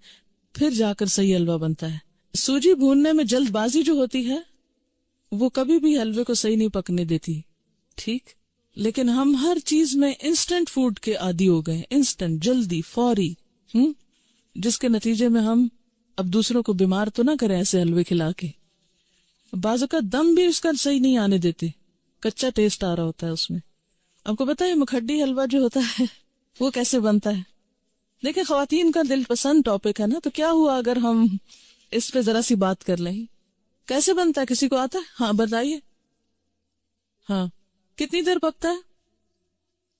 پھر جا کر صحیح حلوہ بنتا ہے. سوجی بھوننے میں جلد بازی جو ہوتی ہے وہ کبھی بھی حلوے کو صحیح نہیں پکنے دیتی. ٹھیک، لیکن ہم ہر چیز میں انسٹنٹ فوڈ کے عادی ہو گئے، انسٹنٹ، جلدی، فوری، جس کے نتیجے میں ہم اب دوسروں کو بیمار تو نہ کریں ایسے حلوے کھلا کے. بعض اوقات دم بھی اس کا صحیح نہیں آنے دیتے، کچا ٹیسٹ آ رہا ہوتا ہے اس میں. آپ کو پتا ہے مکھڈی حلوہ جو ہوتا ہے وہ کیسے بنتا ہے؟ دیکھیں خواتین کا دل پسند ٹاپک ہے نا، تو کیا ہوا اگر ہم اس پہ ذرا سی بات کر لیں. کیسے بنتا ہے؟ کسی کو آتا ہے؟ ہاں بتائیے. ہاں، کتنی دیر پکتا ہے؟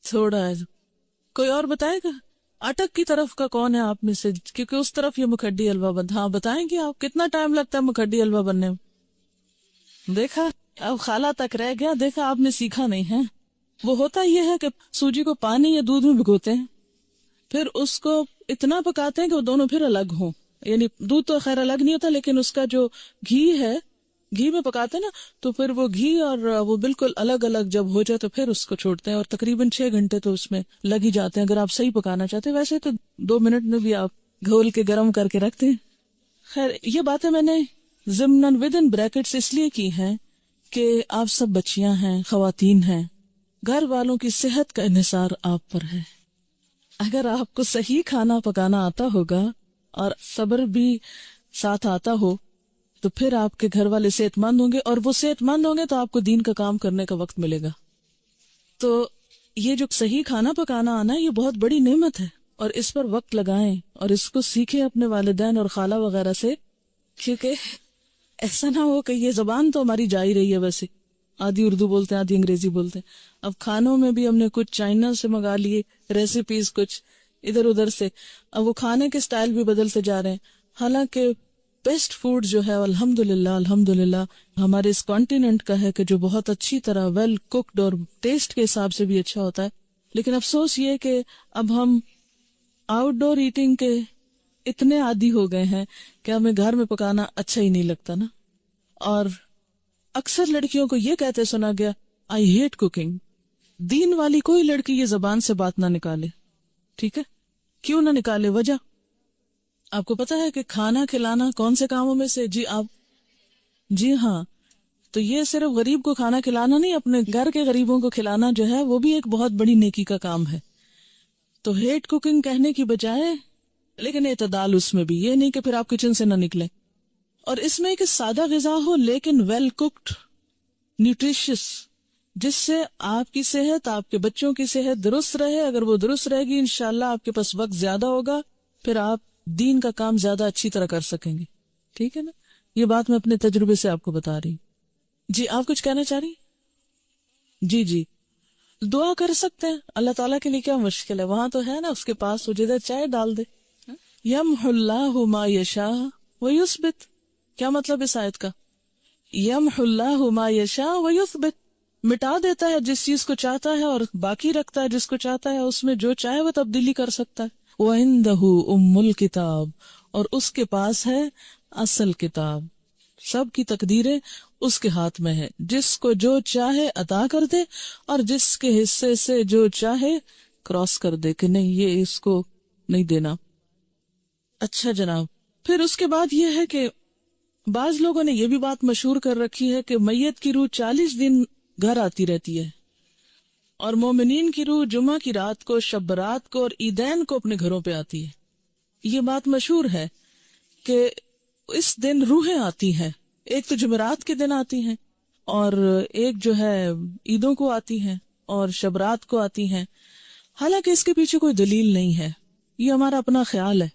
تھوڑا ہے. کوئی اور بتائے گا؟ اٹک کی طرف کا کون ہے آپ میں سے؟ کیونکہ اس طرف یہ مکھڈی حلوہ بنتا. ہاں بتائیں گے آپ کتنا ٹائم لگتا ہے مکھڈی حلوہ بننے میں؟ دیکھا، اب خالہ تک رہ گیا. دیکھا آپ نے سیکھا نہیں ہے. وہ ہوتا یہ ہے کہ سوجی کو پانی یا دودھ میں بھگوتے ہیں، پھر اس کو اتنا پکاتے ہیں کہ وہ دونوں پھر الگ ہوں. یعنی دودھ تو خیر الگ نہیں ہوتا، لیکن اس کا جو گھی ہے، گھی میں پکاتے نا، تو پھر وہ گھی اور وہ بالکل الگ الگ جب ہو جائے تو پھر اس کو چھوڑتے ہیں. اور تقریباً 6 گھنٹے تو اس میں لگ ہی جاتے ہیں اگر آپ صحیح پکانا چاہتے ہیں. ویسے تو 2 منٹ میں بھی آپ گھول کے گرم کر کے رکھتے ہیں. خیر یہ باتیں میں نے ضمناً ودن بریکٹس اس لیے کی ہیں کہ آپ سب بچیاں ہیں، خواتین ہیں، گھر والوں کی صحت کا انحصار آپ پر ہے. اگر آپ کو صحیح کھانا پکانا آتا ہوگا اور صبر بھی ساتھ آتا ہو تو پھر آپ کے گھر والے صحت مند ہوں گے، اور وہ صحت مند ہوں گے تو آپ کو دین کا کام کرنے کا وقت ملے گا. تو یہ جو صحیح کھانا پکانا آنا یہ بہت بڑی نعمت ہے، اور اس پر وقت لگائیں اور اس کو سیکھیں اپنے والدین اور خالہ وغیرہ سے، کیونکہ ایسا نہ ہو کہ یہ زبان تو ہماری جا ہی رہی ہے، ویسے آدھی اردو بولتے ہیں آدھی انگریزی بولتے ہیں. اب کھانوں میں بھی ہم نے کچھ چائنا سے منگا لیے ریسیپیز، کچھ ادھر ادھر سے. اب وہ کھانے کے سٹائل بھی بدلتے جا رہے ہیں. حالانکہ بیسٹ فوڈ جو ہے الحمدللہ ہمارے اس کانٹیننٹ کا ہے کہ جو بہت اچھی طرح ویل کوکڈ اور ٹیسٹ کے حساب سے بھی اچھا ہوتا ہے. لیکن افسوس یہ کہ اب ہم آؤٹ ڈور ایٹنگ کے اتنے عادی ہو گئے ہیں کہ ہمیں گھر میں پکانا اچھا ہی نہیں لگتا نا. اور اکثر لڑکیوں کو یہ کہتے سنا گیا آئی ہیٹ کوکنگ. دین والی کوئی لڑکی یہ زبان سے بات نہ نکالے. ٹھیک ہے، کیوں نہ نکالے؟ وجہ آپ کو پتا ہے کہ کھانا کھلانا کون سے کاموں میں سے؟ جی ہاں، تو یہ صرف غریب کو کھانا کھلانا نہیں، اپنے گھر کے غریبوں کو کھلانا جو ہے وہ بھی ایک بہت بڑی نیکی کا کام ہے. تو ہیٹ کوکنگ کہنے کی بجائے، لیکن اعتدال اس میں بھی، یہ نہیں کہ پھر آپ کچن سے نہ نکلیں. اور اس میں ایک سادہ غذا ہو لیکن ویل کوکڈ، نیوٹریشس، جس سے آپ کی صحت، آپ کے بچوں کی صحت درست رہے. اگر وہ درست رہے گی انشاءاللہ آپ کے پاس وقت زیادہ ہوگا، پھر آپ دین کا کام زیادہ اچھی طرح کر سکیں گے. ٹھیک ہے نا، یہ بات میں اپنے تجربے سے آپ کو بتا رہی. جی آپ کچھ کہنا چاہ رہی؟ جی دعا کر سکتے ہیں. اللہ تعالیٰ کے لیے کیا مشکل ہے؟ وہاں تو ہے نا اس کے پاس، وہ جدھر چاہے ڈال دے. یمحو اللہ ما یشاء ویثبت. کیا مطلب اس آیت کا؟ یمحو اللہ ما یشاء ویثبت. مٹا دیتا ہے جس چیز کو چاہتا ہے اور باقی رکھتا ہے جس کو چاہتا ہے، اس میں جو چاہے وہ تبدیلی کر سکتا ہے۔ وَعِندَهُ أُمُّ الْكِتَابِ، اور اس کے پاس ہے اصل کتاب، سب کی تقدیریں اس کے ہاتھ میں ہے، جس کو جو چاہے عطا کر دے اور جس کے حصے سے جو چاہے کراس کر دے کہ نہیں یہ اس کو نہیں دینا۔ اچھا جناب، پھر اس کے بعد یہ ہے کہ بعض لوگوں نے یہ بھی بات مشہور کر رکھی ہے کہ میت کی روح 40 دن گھر آتی رہتی ہے، اور مومنین کی روح جمعہ کی رات کو، شب برات کو اور عیدین کو اپنے گھروں پہ آتی ہے۔ یہ بات مشہور ہے کہ اس دن روحیں آتی ہیں، ایک تو جمعرات کے دن آتی ہیں اور ایک جو ہے عیدوں کو آتی ہیں اور شبرات کو آتی ہیں، حالانکہ اس کے پیچھے کوئی دلیل نہیں ہے، یہ ہمارا اپنا خیال ہے۔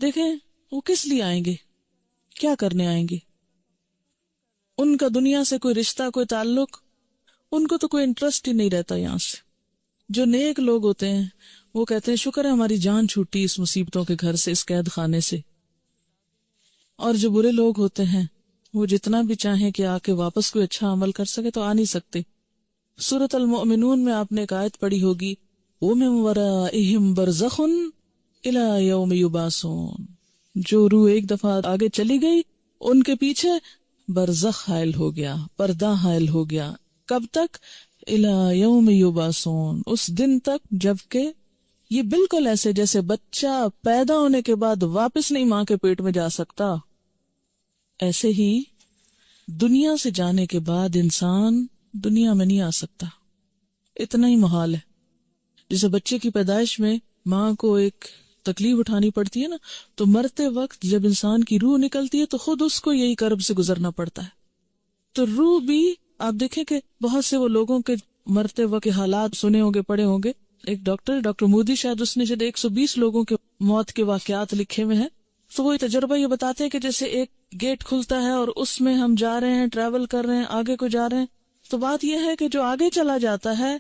دیکھیں وہ کس لیے آئیں گے، کیا کرنے آئیں گے، ان کا دنیا سے کوئی رشتہ، کوئی تعلق، ان کو تو کوئی انٹرسٹ ہی نہیں رہتا یہاں سے۔ جو نیک لوگ ہوتے ہیں وہ کہتے ہیں شکر ہے ہماری جان چھوٹی اس مصیبتوں کے گھر سے، اس قید خانے سے، اور جو برے لوگ ہوتے ہیں وہ جتنا بھی چاہیں کہ آ کے واپس کوئی اچھا عمل کر سکے تو آ نہیں سکتے۔ سورۃ المؤمنون میں آپ نے ایک آیت پڑھی ہوگی، وَمِن وَرَائِهِمْ بَرْزَخٌ إِلَى يَوْمِ يُبْعَثُونَ، جو روح ایک دفعہ آگے چلی گئی ان کے پیچھے برزخ حائل ہو گیا، پردہ حائل ہو گیا، کب تک؟ إِلَى يَوْمِ يُبْعَثُونَ، اس دن تک جبکہ یہ بالکل ایسے جیسے بچہ پیدا ہونے کے بعد واپس نہیں ماں کے پیٹ میں جا سکتا، ایسے ہی دنیا سے جانے کے بعد انسان دنیا میں نہیں آ سکتا، اتنا ہی محال ہے۔ جیسے بچے کی پیدائش میں ماں کو ایک تکلیف اٹھانی پڑتی ہے نا، تو مرتے وقت جب انسان کی روح نکلتی ہے تو خود اس کو یہی کرب سے گزرنا پڑتا ہے۔ تو روح بھی آپ دیکھیں کہ بہت سے وہ لوگوں کے مرتے وقت کے حالات سنے ہوں گے، پڑھے ہوں گے۔ ایک ڈاکٹر مودی شاید اس نے جب 120 لوگوں کے موت کے واقعات لکھے ہوئے ہیں، تو وہ تجربہ یہ بتاتے ہیں کہ جیسے ایک گیٹ کھلتا ہے اور اس میں ہم جا رہے ہیں، ٹریول کر رہے ہیں، آگے کو جا رہے ہیں، تو بات یہ ہے کہ جو آگے چلا جاتا ہے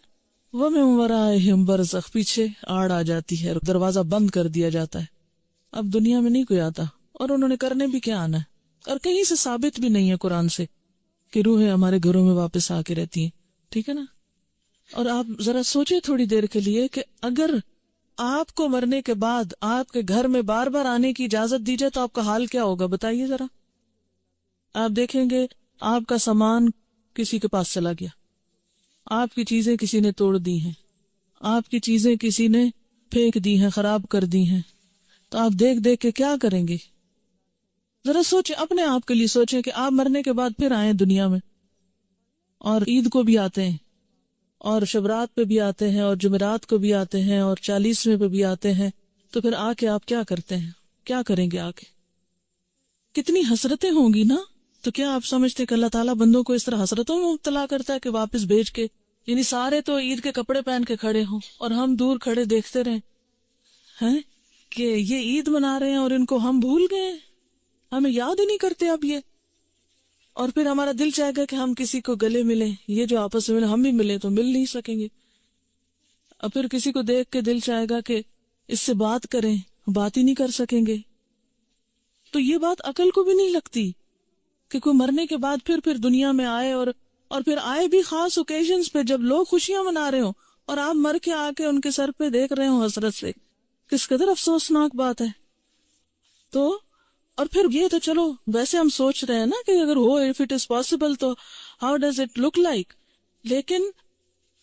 وہ مِن وَرَائِهِمْ بَرْزَخ، پیچھے آڑ آ جاتی ہے، دروازہ بند کر دیا جاتا ہے، اب دنیا میں نہیں کوئی آتا، اور انہوں نے کرنے بھی کیا آنا ہے، اور کہیں سے ثابت بھی نہیں ہے قرآن سے کہ روحیں ہمارے گھروں میں واپس آ کے رہتی ہیں، ٹھیک ہے نا۔ اور آپ ذرا سوچیں تھوڑی دیر کے لیے کہ اگر آپ کو مرنے کے بعد آپ کے گھر میں بار بار آنے کی اجازت دی جائے تو آپ کا حال کیا ہوگا، بتائیے ذرا۔ آپ دیکھیں گے آپ کا سامان کسی کے پاس چلا گیا، آپ کی چیزیں کسی نے توڑ دی ہیں، آپ کی چیزیں کسی نے پھینک دی ہیں، خراب کر دی ہیں، تو آپ دیکھ دیکھ کے کیا کریں گے؟ ذرا سوچیں، اپنے آپ کے لیے سوچیں کہ آپ مرنے کے بعد پھر آئیں دنیا میں، اور عید کو بھی آتے ہیں اور شبرات پہ بھی آتے ہیں اور جمعرات کو بھی آتے ہیں اور 40ویں پہ بھی آتے ہیں، تو پھر آ کے آپ کیا کرتے ہیں، کیا کریں گے آ کے؟ کتنی حسرتیں ہوں گی نا۔ تو کیا آپ سمجھتے کہ اللہ تعالیٰ بندوں کو اس طرح حسرتوں میں مبتلا کرتا ہے کہ واپس بھیج کے، یعنی سارے تو عید کے کپڑے پہن کے کھڑے ہوں اور ہم دور کھڑے دیکھتے رہیں ہیں کہ یہ عید منا رہے ہیں اور ان کو ہم بھول گئے، ہمیں یاد ہی نہیں کرتے اب یہ، اور پھر ہمارا دل چاہے گا کہ ہم کسی کو گلے ملیں، یہ جو آپس میں ہم بھی ملیں تو مل نہیں سکیں گے، اور پھر کسی کو دیکھ کے دل چاہے گا کہ اس سے بات کریں، بات ہی نہیں کر سکیں گے۔ تو یہ بات عقل کو بھی نہیں لگتی کہ کوئی مرنے کے بعد پھر دنیا میں آئے، اور پھر آئے بھی خاص اوکیزنز پہ جب لوگ خوشیاں منا رہے ہوں اور آپ مر کے آ کے ان کے سر پہ دیکھ رہے ہوں حسرت سے، کس قدر افسوسناک بات ہے۔ تو اور پھر یہ تو چلو ویسے ہم سوچ رہے ہیں نا کہ اگر ہو if it is possible تو how does it look like، لیکن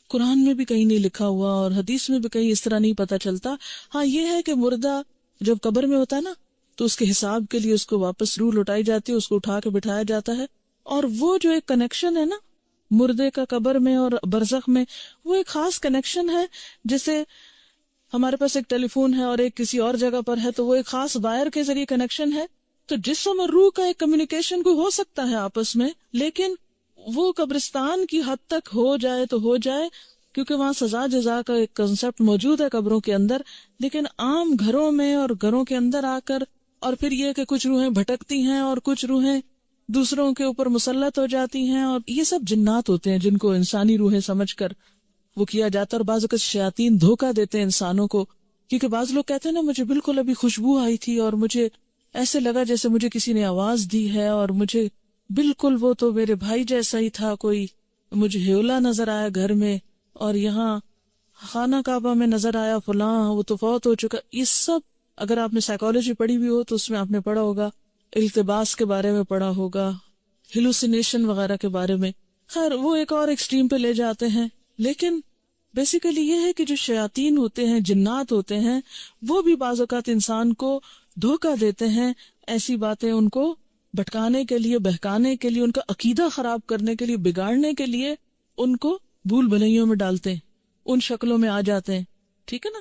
قرآن میں بھی کہیں نہیں لکھا ہوا اور حدیث میں بھی کہیں اس طرح نہیں پتا چلتا۔ ہاں یہ ہے کہ مردہ جب قبر میں ہوتا ہے نا تو اس کے حساب کے لیے اس کو واپس روح لوٹائی جاتی ہے، اس کو اٹھا کے بٹھایا جاتا ہے، اور وہ جو ایک کنیکشن ہے نا مردے کا قبر میں اور برزخ میں، وہ ایک خاص کنیکشن ہے، جیسے ہمارے پاس ایک ٹیلی فون ہے اور ایک کسی اور جگہ پر ہے تو وہ ایک خاص وائر کے ذریعے کنیکشن ہے، تو جسم اور روح کا ایک کمیونیکیشن کوئی ہو سکتا ہے آپس میں، لیکن وہ قبرستان کی حد تک ہو جائے تو ہو جائے، کیونکہ وہاں سزا جزا کا ایک کنسپٹ موجود ہے قبروں کے اندر، لیکن عام گھروں میں اور گھروں کے اندر آ کر، اور پھر یہ کہ کچھ روحیں بھٹکتی ہیں اور کچھ روحیں دوسروں کے اوپر مسلط ہو جاتی ہیں، اور یہ سب جنات ہوتے ہیں جن کو انسانی روحیں سمجھ کر وہ کیا جاتا ہے، اور بعض اوقات شیاطین دھوکہ دیتے ہیں انسانوں کو، کیونکہ بعض لوگ کہتے ہیں نا مجھے بالکل ابھی خوشبو آئی تھی اور مجھے ایسے لگا جیسے مجھے کسی نے آواز دی ہے، اور مجھے بالکل وہ تو میرے بھائی جیسا ہی تھا کوئی، مجھے ہیولا نظر آیا گھر میں، اور یہاں خانہ کعبہ میں نظر آیا فلاں، وہ تو فوت ہو چکا. یہ سب اگر آپ نے سائیکالوجی پڑھی ہوئی ہو تو اس میں آپ نے پڑھا ہوگا، التباس کے بارے میں پڑھا ہوگا، ہیلوسینیشن وغیرہ کے بارے میں. خیر وہ ایک اور ایکسٹریم پہ لے جاتے ہیں، لیکن بیسیکلی یہ ہے کہ جو شیاطین ہوتے ہیں، جنات ہوتے ہیں، وہ بھی بعض اوقات انسان کو دھوکہ دیتے ہیں، ایسی باتیں ان کو بھٹکانے کے لیے، بہکانے کے لیے، ان کا عقیدہ خراب کرنے کے لیے، بگاڑنے کے لیے ان کو بھول بھلائیوں میں ڈالتے ہیں، ان شکلوں میں آ جاتے ہیں. ٹھیک ہے نا؟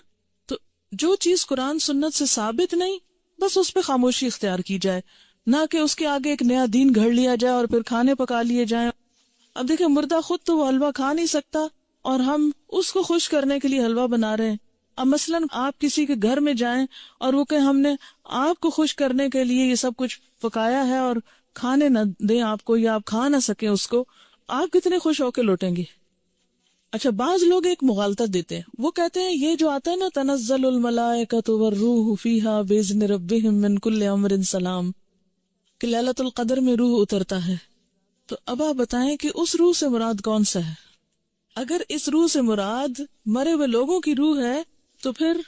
تو جو چیز قرآن سنت سے ثابت نہیں، بس اس پہ خاموشی اختیار کی جائے، نہ کہ اس کے آگے ایک نیا دین گھڑ لیا جائے اور پھر کھانے پکا لیے جائیں. اب دیکھیں، مردہ خود تو وہ حلوہ کھا نہیں سکتا اور ہم اس کو خوش کرنے کے لیے حلوہ بنا رہے ہیں. اب مثلاً آپ کسی کے گھر میں جائیں اور وہ کہ ہم نے آپ کو خوش کرنے کے لیے یہ سب کچھ پکایا ہے اور کھانے نہ دیں آپ کو، یا آپ کھا نہ سکیں اس کو، آپ کتنے خوش ہو کے لوٹیں گے؟ اچھا، بعض لوگ ایک مغالطہ دیتے ہیں، وہ کہتے ہیں یہ جو آتا ہے نا تنزل الملائکۃ والروح فیہا باذن ربہم من کل امر سلام، کہ لیلۃ القدر میں روح اترتا ہے. تو اب آپ بتائیں کہ اس روح سے مراد کون سا ہے؟ اگر اس روح سے مراد مرے ہوئے لوگوں کی روح ہے تو پھر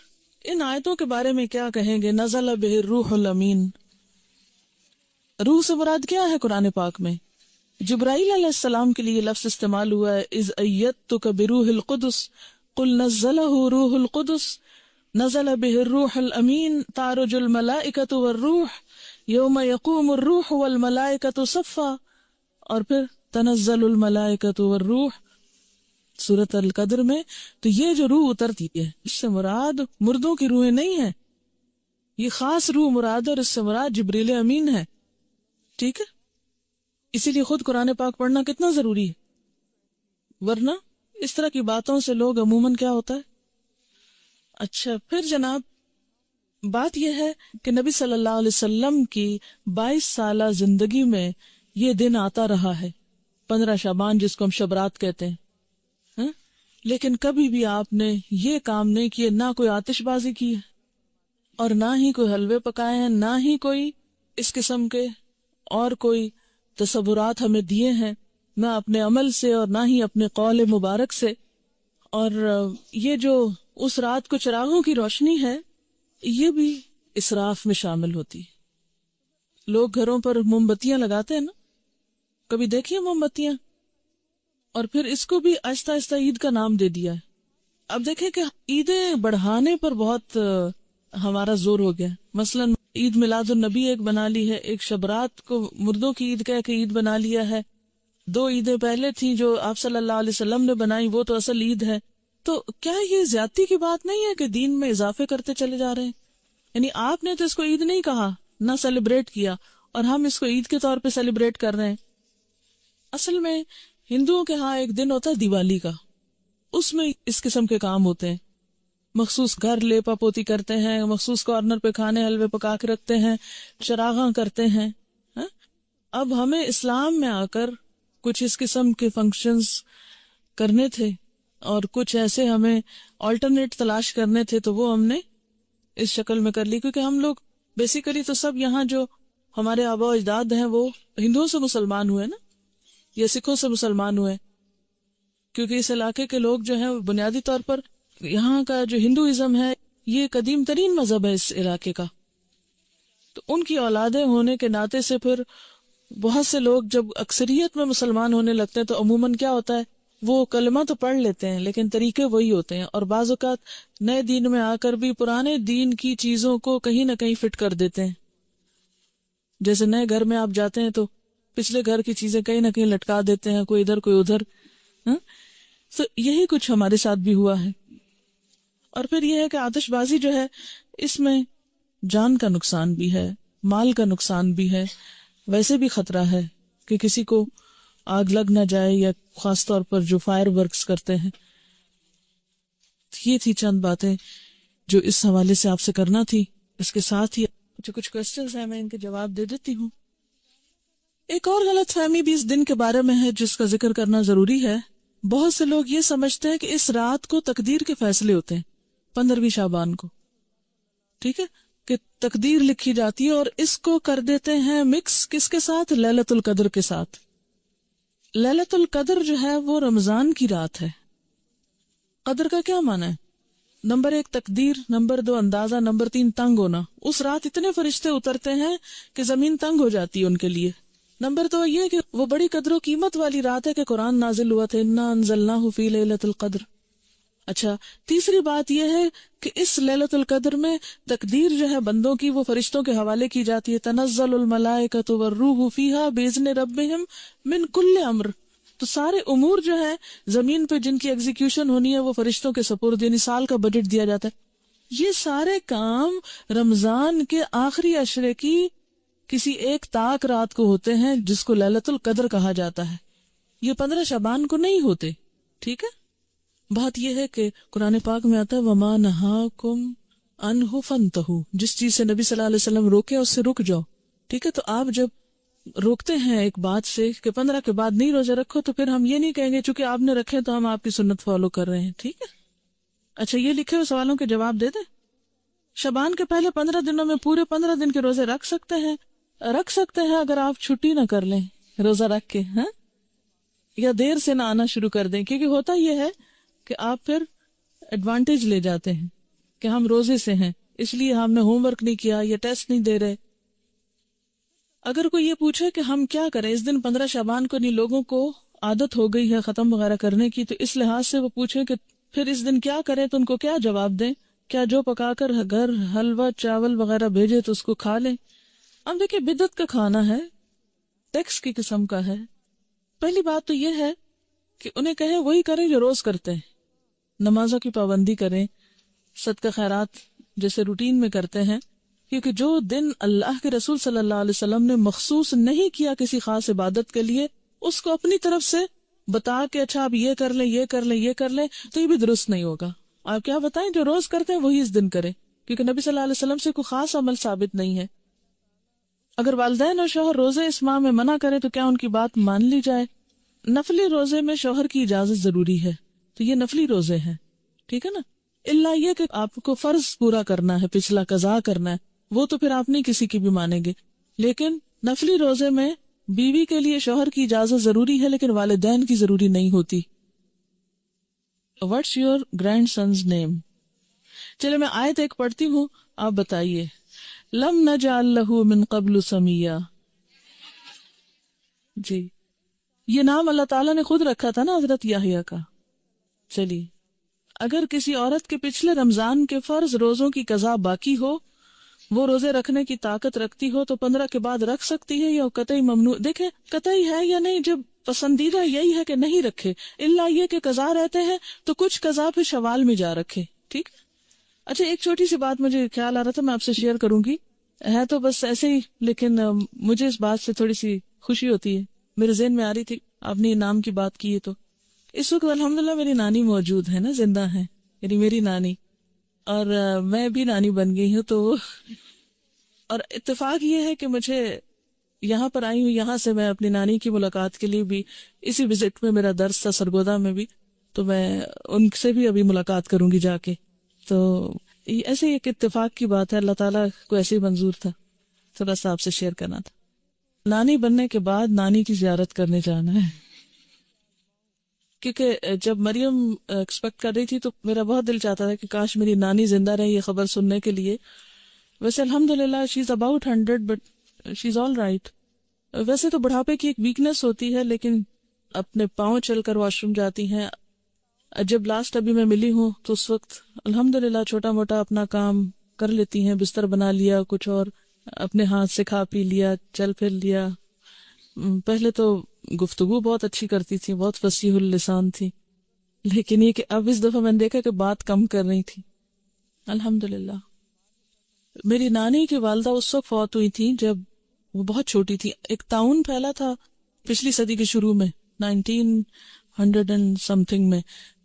ان آیتوں کے بارے میں کیا کہیں گے؟ نزل بہ الروح الامین. روح سے مراد کیا ہے قرآن پاک میں؟ جبرائیل علیہ السلام کے لیے لفظ استعمال ہوا ہے، اذ ایدتک بروح القدس قل نزلہ روح القدس نزل بہ الروح الامین تعرج الملائکۃ والروح یوم یقوم الروح والملائکۃ صفا. اور پھر تنزل الملائکۃ والروح سورۃ القدر میں. تو یہ جو روح اترتی ہے اس سے مراد مردوں کی روحیں نہیں ہیں، یہ خاص روح مراد ہے، اور اس سے مراد جبریل امین ہے. ٹھیک ہے، اسی لیے خود قرآن پاک پڑھنا کتنا ضروری ہے، ورنہ اس طرح کی باتوں سے لوگ عموماً کیا ہوتا ہے. اچھا، پھر جناب بات یہ ہے کہ نبی صلی اللہ علیہ وسلم کی 22 سالہ زندگی میں یہ دن آتا رہا ہے، 15 شعبان جس کو ہم شبرات کہتے ہیں، ہاں؟ لیکن کبھی بھی آپ نے یہ کام نہیں کیے، نہ کوئی آتش بازی کی ہے اور نہ ہی کوئی حلوے پکائے ہیں، نہ ہی کوئی اس قسم کے اور کوئی تصورات ہمیں دیے ہیں، نہ اپنے عمل سے اور نہ ہی اپنے قول مبارک سے. اور یہ جو اس رات کو چراغوں کی روشنی ہے یہ بھی اسراف میں شامل ہوتی ہے. لوگ گھروں پر موم بتیاں لگاتے ہیں نا، کبھی دیکھیے موم بتیاں، اور پھر اس کو بھی آہستہ آہستہ عید کا نام دے دیا ہے. اب دیکھیں کہ عیدیں بڑھانے پر بہت ہمارا زور ہو گیا. مثلاً عید میلاد النبی ایک بنا لی ہے، ایک شبرات کو مردوں کی عید کہہ کے عید بنا لیا ہے. 2 عیدیں پہلے تھیں جو آپ صلی اللہ علیہ وسلم نے بنائی، وہ تو اصل عید ہے. تو کیا یہ زیادتی کی بات نہیں ہے کہ دین میں اضافے کرتے چلے جا رہے ہیں؟ یعنی آپ نے تو اس کو عید نہیں کہا، نہ سیلیبریٹ کیا، اور ہم اس کو عید کے طور پہ سیلیبریٹ کر رہے ہیں. اصل میں ہندوؤں کے ہاں ایک دن ہوتا ہے دیوالی کا، اس میں اس قسم کے کام ہوتے ہیں. مخصوص گھر لیپا پوتی کرتے ہیں، مخصوص کارنر پہ کھانے حلوے پکا کے رکھتے ہیں، چراغاں کرتے ہیں. اب ہمیں اسلام میں آ کر کچھ اس قسم کے فنکشنز کرنے تھے اور کچھ ایسے ہمیں آلٹرنیٹ تلاش کرنے تھے، تو وہ ہم نے اس شکل میں کر لی. کیونکہ ہم لوگ بیسیکلی تو سب یہاں جو ہمارے آبا و اجداد ہیں وہ ہندوؤں سے مسلمان ہوئے نا، یا سکھوں سے مسلمان ہوئے، کیونکہ اس علاقے کے لوگ جو ہیں بنیادی طور پر یہاں کا جو ہندوازم ہے یہ قدیم ترین مذہب ہے اس علاقے کا. تو ان کی اولادیں ہونے کے ناطے سے پھر بہت سے لوگ جب اکثریت میں مسلمان ہونے لگتے ہیں تو عموماً کیا ہوتا ہے، وہ کلمہ تو پڑھ لیتے ہیں لیکن طریقے وہی ہوتے ہیں، اور بعض اوقات نئے دین میں آ کر بھی پرانے دین کی چیزوں کو کہیں نہ کہیں فٹ کر دیتے ہیں. جیسے نئے گھر میں آپ جاتے ہیں تو پچھلے گھر کی چیزیں کہیں نہ کہیں لٹکا دیتے ہیں، کوئی ادھر کوئی ادھر. تو یہی کچھ ہمارے ساتھ بھی ہوا ہے. اور پھر یہ ہے کہ آتش بازی جو ہے اس میں جان کا نقصان بھی ہے، مال کا نقصان بھی ہے، ویسے بھی خطرہ ہے کہ کسی کو آگ لگ نہ جائے، یا خاص طور پر جو فائر ورکس کرتے ہیں. یہ تھی چند باتیں جو اس حوالے سے آپ سے کرنا تھی. اس کے ساتھ ہی جو کچھ کوسچنز ہیں میں ان کے جواب دے دیتی ہوں. ایک اور غلط فہمی بھی اس دن کے بارے میں ہے جس کا ذکر کرنا ضروری ہے. بہت سے لوگ یہ سمجھتے ہیں کہ اس رات کو تقدیر کے فیصلے ہوتے ہیں، 15ویں شعبان کو، ٹھیک ہے، کہ تقدیر لکھی جاتی ہے، اور اس کو کر دیتے ہیں مکس کس کے ساتھ؟ لیلۃ القدر کے ساتھ. ليلۃ القدر جو ہے وہ رمضان کی رات ہے. قدر کا کیا معنی ہے؟ نمبر 1 تقدیر، نمبر 2 اندازہ، نمبر 3 تنگ ہونا. اس رات اتنے فرشتے اترتے ہیں کہ زمین تنگ ہو جاتی ہے ان کے لیے. نمبر 2 یہ کہ وہ بڑی قدر و قیمت والی رات ہے کہ قرآن نازل ہوا تھا، انا انزلناہ فی لیلۃ القدر. اچھا، تیسری بات یہ ہے کہ اس لیلۃ القدر میں تقدیر جو ہے بندوں کی وہ فرشتوں کے حوالے کی جاتی ہے. تنزل الملائکۃ والروح فیہا باذن ربہم من کل امر. تو سارے امور جو ہے زمین پہ جن کی ایگزیکیوشن ہونی ہے وہ فرشتوں کے سپرد، یعنی سال کا بجٹ دیا جاتا ہے. یہ سارے کام رمضان کے آخری عشرے کی کسی ایک طاق رات کو ہوتے ہیں جس کو لیلۃ القدر کہا جاتا ہے. یہ 15 شعبان کو نہیں ہوتے. ٹھیک ہے. بات یہ ہے کہ قرآن پاک میں آتا ہے وَمَا نَهَاكُمْ عَنْهُ فَانْتَهُوا، جس چیز سے نبی صلی اللہ علیہ وسلم روکے اس سے رک جاؤ. ٹھیک ہے. تو آپ جب روکتے ہیں ایک بات سے کہ 15 کے بعد نہیں روزے رکھو، تو پھر ہم یہ نہیں کہیں گے چونکہ آپ نے رکھے تو ہم آپ کی سنت فالو کر رہے ہیں. ٹھیک ہے. اچھا، یہ لکھے ہوئے سوالوں کے جواب دے دیں. شعبان کے پہلے 15 دنوں میں پورے 15 دن کے روزے رکھ سکتے ہیں اگر آپ چھٹی نہ کر لیں روزہ رکھ کے، ہاں، یا دیر سے نہ آنا شروع کر دیں. کیونکہ ہوتا یہ ہے کہ آپ پھر ایڈوانٹیج لے جاتے ہیں کہ ہم روزے سے ہیں اس لیے ہم نے ہوم ورک نہیں کیا یا ٹیسٹ نہیں دے رہے. اگر کوئی یہ پوچھے کہ ہم کیا کریں اس دن 15 شعبان کو، نہیں لوگوں کو عادت ہو گئی ہے ختم وغیرہ کرنے کی، تو اس لحاظ سے وہ پوچھیں کہ پھر اس دن کیا کریں، تو ان کو کیا جواب دیں؟ کیا جو پکا کر گھر حلوہ چاول وغیرہ بھیجے تو اس کو کھا لیں؟ اب دیکھیں بدعت کا کھانا ہے، ٹیکس کی قسم کا ہے. پہلی بات تو یہ ہے کہ انہیں کہیں وہی کریں جو روز کرتے ہیں، نمازوں کی پابندی کریں، صدقہ خیرات جیسے روٹین میں کرتے ہیں. کیونکہ جو دن اللہ کے رسول صلی اللہ علیہ وسلم نے مخصوص نہیں کیا کسی خاص عبادت کے لیے، اس کو اپنی طرف سے بتا کے اچھا آپ یہ کر لیں یہ کر لیں یہ کر لیں، تو یہ بھی درست نہیں ہوگا. آپ کیا بتائیں جو روز کرتے ہیں وہی اس دن کریں، کیونکہ نبی صلی اللہ علیہ وسلم سے کوئی خاص عمل ثابت نہیں ہے. اگر والدین اور شوہر روزے اس ماہ میں منع کرے تو کیا ان کی بات مان لی جائے؟ نفلی روزے میں شوہر کی اجازت ضروری ہے، تو یہ نفلی روزے ہیں. ٹھیک ہے نا. اللہ یہ کہ آپ کو فرض پورا کرنا ہے، پچھلا قضا کرنا ہے، وہ تو پھر آپ نہیں کسی کی بھی مانیں گے. لیکن نفلی روزے میں بیوی کے لیے شوہر کی اجازت ضروری ہے لیکن والدین کی ضروری نہیں ہوتی. What's your grandson's name؟ چلے میں آیت ایک پڑھتی ہوں، آپ بتائیے. لم نجعل له من قبل سمیا. جی، یہ نام اللہ تعالیٰ نے خود رکھا تھا نا حضرت یحییٰ کا. چلیے، اگر کسی عورت کے پچھلے رمضان کے فرض روزوں کی قضا باقی ہو، وہ روزے رکھنے کی طاقت رکھتی ہو، تو 15 کے بعد رکھ سکتی ہے یا قطعی ممنوع؟ دیکھیں قطعی ہے یا نہیں، جب پسندیدہ یہی ہے کہ نہیں رکھے، الا یہ کہ قضا رہتے ہیں تو کچھ قضا پھر شوال میں جا رکھے. ٹھیک. اچھا، ایک چھوٹی سی بات مجھے خیال آ رہا تھا، میں آپ سے شیئر کروں گی، ہے تو بس ایسے ہی لیکن مجھے اس بات سے تھوڑی سی خوشی ہوتی ہے، میرے ذہن میں آ رہی تھی. آپ نے انعام کی بات کی ہے تو اس وقت الحمدللہ میری نانی موجود ہے نا، زندہ ہے، یعنی میری نانی، اور میں بھی نانی بن گئی ہوں. تو اور اتفاق یہ ہے کہ مجھے یہاں پر آئی ہوں، یہاں سے میں اپنی نانی کی ملاقات کے لیے بھی، اسی وزٹ میں میرا درس تھا سرگودا میں بھی، تو میں ان سے بھی ابھی ملاقات کروں گی جا کے. تو ایسے ایک اتفاق کی بات ہے، اللہ تعالیٰ کو ایسے ہی منظور تھا، تھوڑا سا آپ سے شیئر کرنا تھا. نانی بننے کے بعد نانی کی زیارت کرنے جانا ہے، کیونکہ جب مریم ایکسپیکٹ کر رہی تھی تو میرا بہت دل چاہتا تھا کہ کاش میری نانی زندہ رہے یہ خبر سننے کے لیے. ویسے الحمدللہ she is about 100 but she is all right. ویسے تو بڑھاپے کی ایک ویکنس ہوتی ہے، لیکن اپنے پاؤں چل کر واش روم جاتی ہیں. جب لاسٹ ابھی میں ملی ہوں تو اس وقت الحمدللہ چھوٹا موٹا اپنا کام کر لیتی ہیں، بستر بنا لیا، کچھ اور اپنے ہاتھ سے کھا پی لیا، چل پھر لیا. پہلے تو گفتگو بہت اچھی کرتی تھی، بہت فصیح اللسان تھی، لیکن یہ کہ اب اس دفعہ میں نے دیکھا کہ بات کم کر رہی تھی. الحمدللہ. میری نانی کی والدہ اس وقت فوت ہوئی تھی جب وہ بہت چھوٹی تھی. ایک طاعون پھیلا تھا پچھلی صدی کے شروع میں، 1900 and something میں،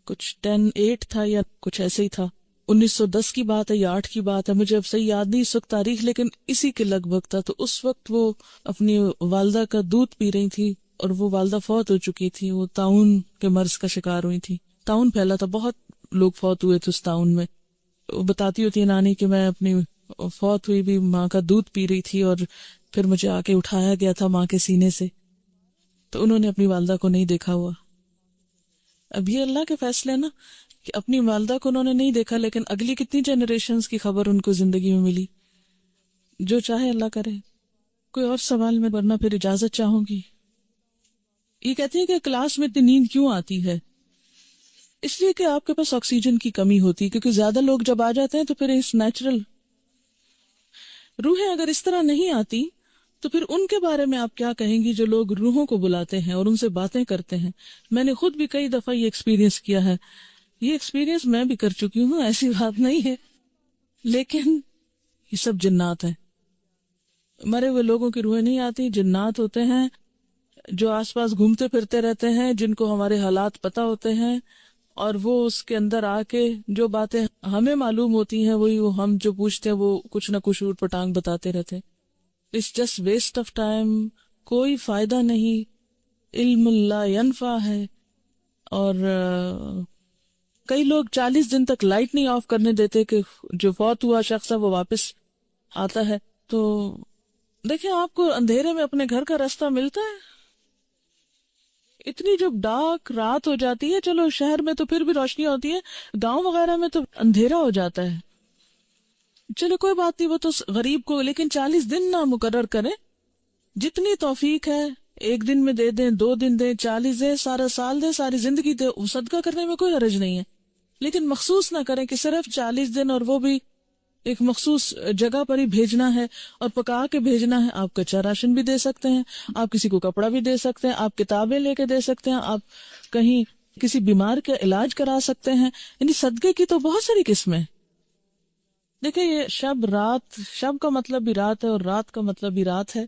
کچھ 10-8 تھا یا کچھ ایسے ہی تھا. 1910 کی بات ہے یا 8 کی بات ہے، مجھے اب صحیح یاد نہیں اس وقت تاریخ، لیکن اسی کے لگ بھگ تھا. تو اس وقت وہ اپنی والدہ کا دودھ پی رہی تھی اور وہ والدہ فوت ہو چکی تھی، وہ طاعون کے مرض کا شکار ہوئی تھی. طاعون پھیلا تھا، بہت لوگ فوت ہوئے تھے اس طاعون میں. وہ بتاتی ہوتی ہے نانی کہ میں اپنی فوت ہوئی بھی ماں کا دودھ پی رہی تھی اور پھر مجھے آ کے اٹھایا گیا تھا ماں کے سینے سے. تو انہوں نے اپنی والدہ کو نہیں دیکھا ہوا. اب یہ اللہ کے فیصلے نا کہ اپنی والدہ کو انہوں نے نہیں دیکھا، لیکن اگلی کتنی جنریشنز کی خبر ان کو زندگی میں ملی. جو چاہے اللہ کرے. کوئی اور سوال میں، ورنہ پھر اجازت چاہوں گی. یہ کہتے ہیں کہ کلاس میں اتنی نیند کیوں آتی ہے؟ اس لیے کہ آپ کے پاس آکسیجن کی کمی ہوتی ہے، کیونکہ زیادہ لوگ جب آ جاتے ہیں تو پھر اس نیچرل. روحیں اگر اس طرح نہیں آتی تو پھر ان کے بارے میں آپ کیا کہیں گی جو لوگ روحوں کو بلاتے ہیں اور ان سے باتیں کرتے ہیں؟ میں نے خود بھی کئی دفعہ یہ ایکسپیرینس کیا ہے. یہ ایکسپیرینس میں بھی کر چکی ہوں، ایسی بات نہیں ہے، لیکن یہ سب جنات ہیں. مرے ہوئے لوگوں کی روحیں نہیں آتی، جنات ہوتے ہیں جو آس پاس گھومتے پھرتے رہتے ہیں، جن کو ہمارے حالات پتہ ہوتے ہیں، اور وہ اس کے اندر آ کے جو باتیں ہمیں معلوم ہوتی ہیں وہی وہ ہم جو پوچھتے ہیں وہ کچھ نہ کچھ اوٹ پٹانگ بتاتے رہتے ہیں. It's just waste of time. کوئی فائدہ نہیں. علم لا ینفع ہے. اور کئی لوگ 40 دن تک لائٹ نہیں آف کرنے دیتے کہ جو فوت ہوا شخص ہے وہ واپس آتا ہے. تو دیکھیں آپ کو اندھیرے میں اپنے گھر کا راستہ ملتا ہے. اتنی جب ڈارک رات ہو جاتی ہے، چلو شہر میں تو پھر بھی روشنی ہوتی ہے، گاؤں وغیرہ میں تو اندھیرا ہو جاتا ہے. چلو کوئی بات نہیں، وہ تو غریب کو، لیکن 40 دن نہ مقرر کریں. جتنی توفیق ہے 1 دن میں دے دیں، 2 دن دیں، 40 دیں، سارا سال دیں، ساری زندگی دیں، صدقہ کرنے میں کوئی حرج نہیں ہے. لیکن مخصوص نہ کریں کہ صرف 40 دن اور وہ بھی ایک مخصوص جگہ پر ہی بھیجنا ہے اور پکا کے بھیجنا ہے. آپ کچا راشن بھی دے سکتے ہیں، آپ کسی کو کپڑا بھی دے سکتے ہیں، آپ کتابیں لے کے دے سکتے ہیں، آپ کہیں کسی بیمار کا علاج کرا سکتے ہیں. یعنی صدقے کی تو بہت ساری قسمیں. دیکھیں یہ شب رات، شب کا مطلب بھی رات ہے اور رات کا مطلب بھی رات ہے.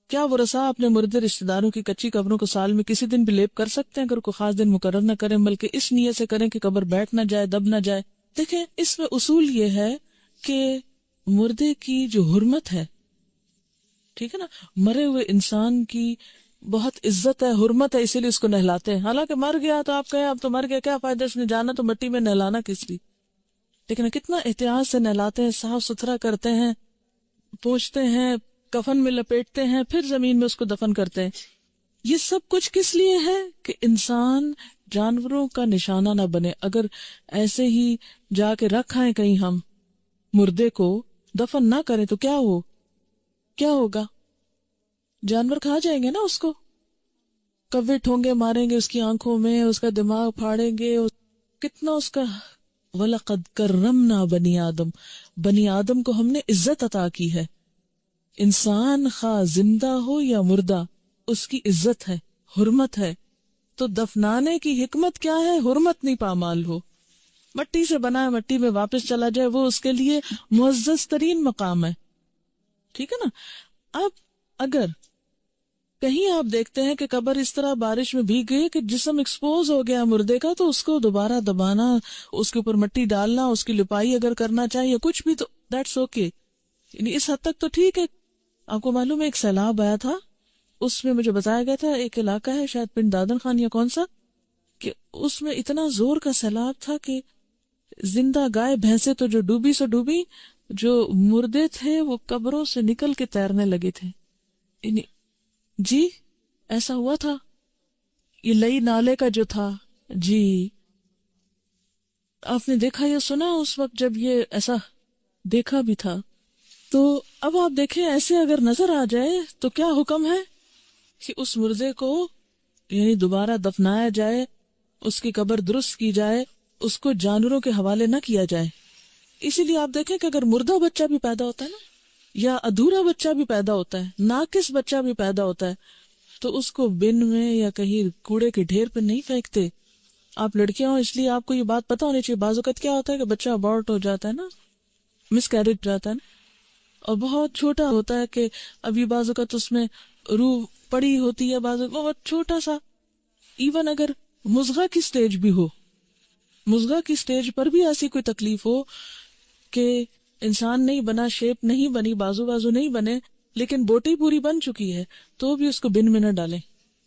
کیا ورثاء اپنے مردے رشتہ داروں کی کچی قبروں کو سال میں کسی دن بھی لیپ کر سکتے ہیں اگر کوئی خاص دن مقرر نہ کریں، بلکہ اس نیت سے کریں کہ قبر بیٹھ نہ جائے، دب نہ جائے؟ دیکھیں اس میں اصول یہ ہے کہ مردے کی جو حرمت ہے، ٹھیک ہے نا، مرے ہوئے انسان کی بہت عزت ہے، حرمت ہے، اسی لیے اس کو نہلاتے ہیں. حالانکہ مر گیا تو آپ کہیں اب تو مر گیا، کیا فائدہ اس نے جانا تو مٹی میں، نہلانا کس لیے؟ لیکن کتنا احتیاط سے نہلاتے ہیں، صاف ستھرا کرتے ہیں، پوچھتے ہیں، کفن میں لپیٹتے ہیں، پھر زمین میں اس کو دفن کرتے ہیں. یہ سب کچھ کس لیے ہے؟ کہ انسان جانوروں کا نشانہ نہ بنے. اگر ایسے ہی جا کے رکھ آئیں کہیں ہم مردے کو، دفن نہ کریں تو کیا ہوگا؟ جانور کھا جائیں گے نا اس کو، کوے ٹھونگے ماریں گے اس کی آنکھوں میں، اس کا دماغ پھاڑیں گے، کتنا اس کا. وَلَقَدْ كَرَّمْنَا بَنِي آدم، بنی آدم کو ہم نے عزت عطا کی ہے. انسان خواہ زندہ ہو یا مردہ، اس کی عزت ہے، حرمت ہے. تو دفنانے کی حکمت کیا ہے؟ حرمت نہیں پامال ہو. مٹی سے بنا ہے، مٹی میں واپس چلا جائے، وہ اس کے لیے معزز ترین مقام ہے. ٹھیک ہے نا. اب اگر کہیں آپ دیکھتے ہیں کہ قبر اس طرح بارش میں بھیگ گئی کہ جسم ایکسپوز ہو گیا مردے کا، تو اس کو دوبارہ دبانا، اس کے اوپر مٹی ڈالنا، اس کی لپائی اگر کرنا چاہیے کچھ بھی، تو دیٹس اوکے. یعنی اس حد تک تو ٹھیک ہے. آپ کو معلوم ہے ایک سیلاب آیا تھا، اس میں مجھے بتایا گیا تھا ایک علاقہ ہے شاید پنڈ دادن خان یا کون سا، کہ اس میں اتنا زور کا سیلاب تھا کہ زندہ گائے بھینسیں تو جو ڈوبی سو ڈوبی، جو مردے تھے وہ قبروں سے نکل کے تیرنے لگے تھے. یعنی جی ایسا ہوا تھا. یہ لئی نالے کا جو تھا، جی آپ نے دیکھا یا سنا اس وقت جب یہ ایسا دیکھا بھی تھا. تو اب آپ دیکھیں ایسے اگر نظر آ جائے تو کیا حکم ہے کہ اس مردے کو یعنی دوبارہ دفنایا جائے، اس کی قبر درست کی جائے، اس کو جانوروں کے حوالے نہ کیا جائے. اسی لیے آپ دیکھیں کہ اگر مردہ بچہ بھی پیدا ہوتا ہے نا، یا ادھورا بچہ بھی پیدا ہوتا ہے، ناقص بچہ بھی پیدا ہوتا ہے، تو اس کو بن میں یا کہیں کوڑے کے ڈھیر پہ نہیں پھینکتے. آپ لڑکیاں ہو اس لیے آپ کو یہ بات پتہ ہونی چاہیے. بعض اوقات کیا ہوتا ہے کہ بچہ ابورٹ ہو جاتا ہے نا، مس کیریج جاتا ہے نا، اور بہت چھوٹا ہوتا ہے کہ ابھی بعض اوقات اس میں روح پڑی ہوتی ہے، بعض اوقات بہت چھوٹا سا. ایون اگر مضغہ کی سٹیج بھی ہو، مضغہ کی سٹیج پر بھی ایسی کوئی تکلیف ہو کہ انسان نہیں بنا، شیپ نہیں بنی، بازو نہیں بنے، لیکن بوٹی پوری بن چکی ہے، تو بھی اس کو بن میں نہ ڈالیں.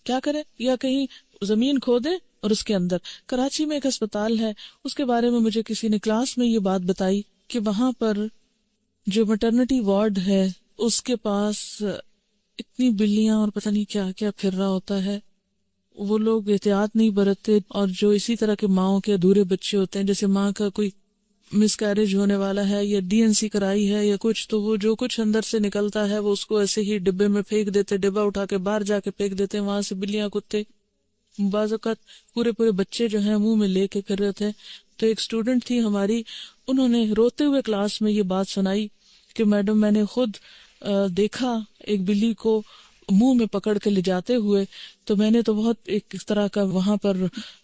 کیا کریں؟ یا کہیں زمین کھودیں اور اس کے اندر. کراچی میں ایک ہسپتال ہے، اس کے بارے میں مجھے کسی نے کلاس میں یہ بات بتائی کہ وہاں پر جو میٹرنٹی وارڈ ہے اس کے پاس اتنی بلیاں اور پتہ نہیں کیا کیا پھر رہا ہوتا ہے. وہ لوگ احتیاط نہیں برتتے، اور جو اسی طرح کے ماؤں کے ادھورے بچے ہوتے ہیں، جیسے ماں کا کوئی مس کیریج ہونے والا ہے یا ڈی این سی کرائی ہے یا کچھ، تو وہ جو کچھ اندر سے نکلتا ہے وہ اس کو ایسے ہی ڈبے میں پھینک دیتے، ڈبہ اٹھا کے باہر جا کے پھینک دیتے ہیں، وہاں سے بلیاں کتے بعض اوقات پورے پورے بچے جو ہیں منہ میں لے کے پھر رہے تھے. تو ایک اسٹوڈنٹ تھی ہماری، انہوں نے روتے ہوئے کلاس میں یہ بات سنائی کہ میڈم میں نے خود دیکھا ایک بلی کو منہ میں پکڑ کے لے جاتے ہوئے، تو میں نے تو بہت ایک طرح کا وہاں پر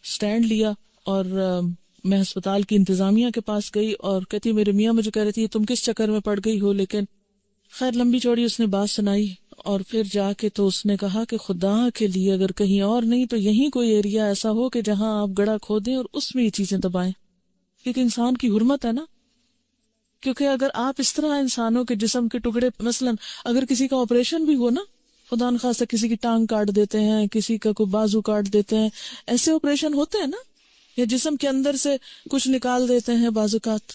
سٹینڈ لیا، اور میں ہسپتال کی انتظامیہ کے پاس گئی، اور کہتی میرے میاں مجھے کہہ رہی تھی تم کس چکر میں پڑ گئی ہو، لیکن خیر لمبی چوڑی اس نے بات سنائی. اور پھر جا کے تو اس نے کہا کہ خدا کے لیے اگر کہیں اور نہیں تو یہیں کوئی ایریا ایسا ہو کہ جہاں آپ گڑھا کھودیں اور اس میں یہ چیزیں دبائیں، کیونکہ انسان کی حرمت ہے نا. کیونکہ اگر آپ اس طرح انسانوں کے جسم کے ٹکڑے، مثلا اگر کسی کا آپریشن بھی ہو نا، خدا نخواستہ کسی کی ٹانگ کاٹ دیتے ہیں، کسی کا کوئی بازو کاٹ دیتے ہیں، ایسے آپریشن ہوتے ہیں نا، یا جسم کے اندر سے کچھ نکال دیتے ہیں بعض اوقات،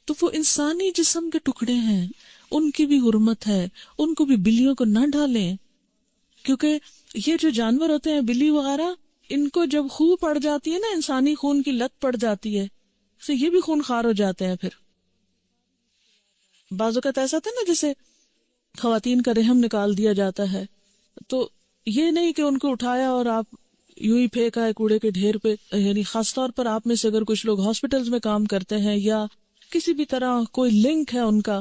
تو وہ انسانی جسم کے ٹکڑے ہیں، ان کی بھی حرمت ہے، ان کو بھی بلیوں کو نہ ڈالیں. کیونکہ یہ جو جانور ہوتے ہیں بلی وغیرہ، ان کو جب خون پڑ جاتی ہے نا، انسانی خون کی لت پڑ جاتی ہے، تو یہ بھی خون خوار ہو جاتے ہیں. پھر بعض اوقات ایسا تھا نا جیسے خواتین کا رحم نکال دیا جاتا ہے، تو یہ نہیں کہ ان کو اٹھایا اور آپ یوں ہی پھینکا ہے کوڑے کے ڈھیر پہ. یعنی خاص طور پر آپ میں سے اگر کچھ لوگ ہاسپٹلز میں کام کرتے ہیں یا کسی بھی طرح کوئی لنک ہے ان کا،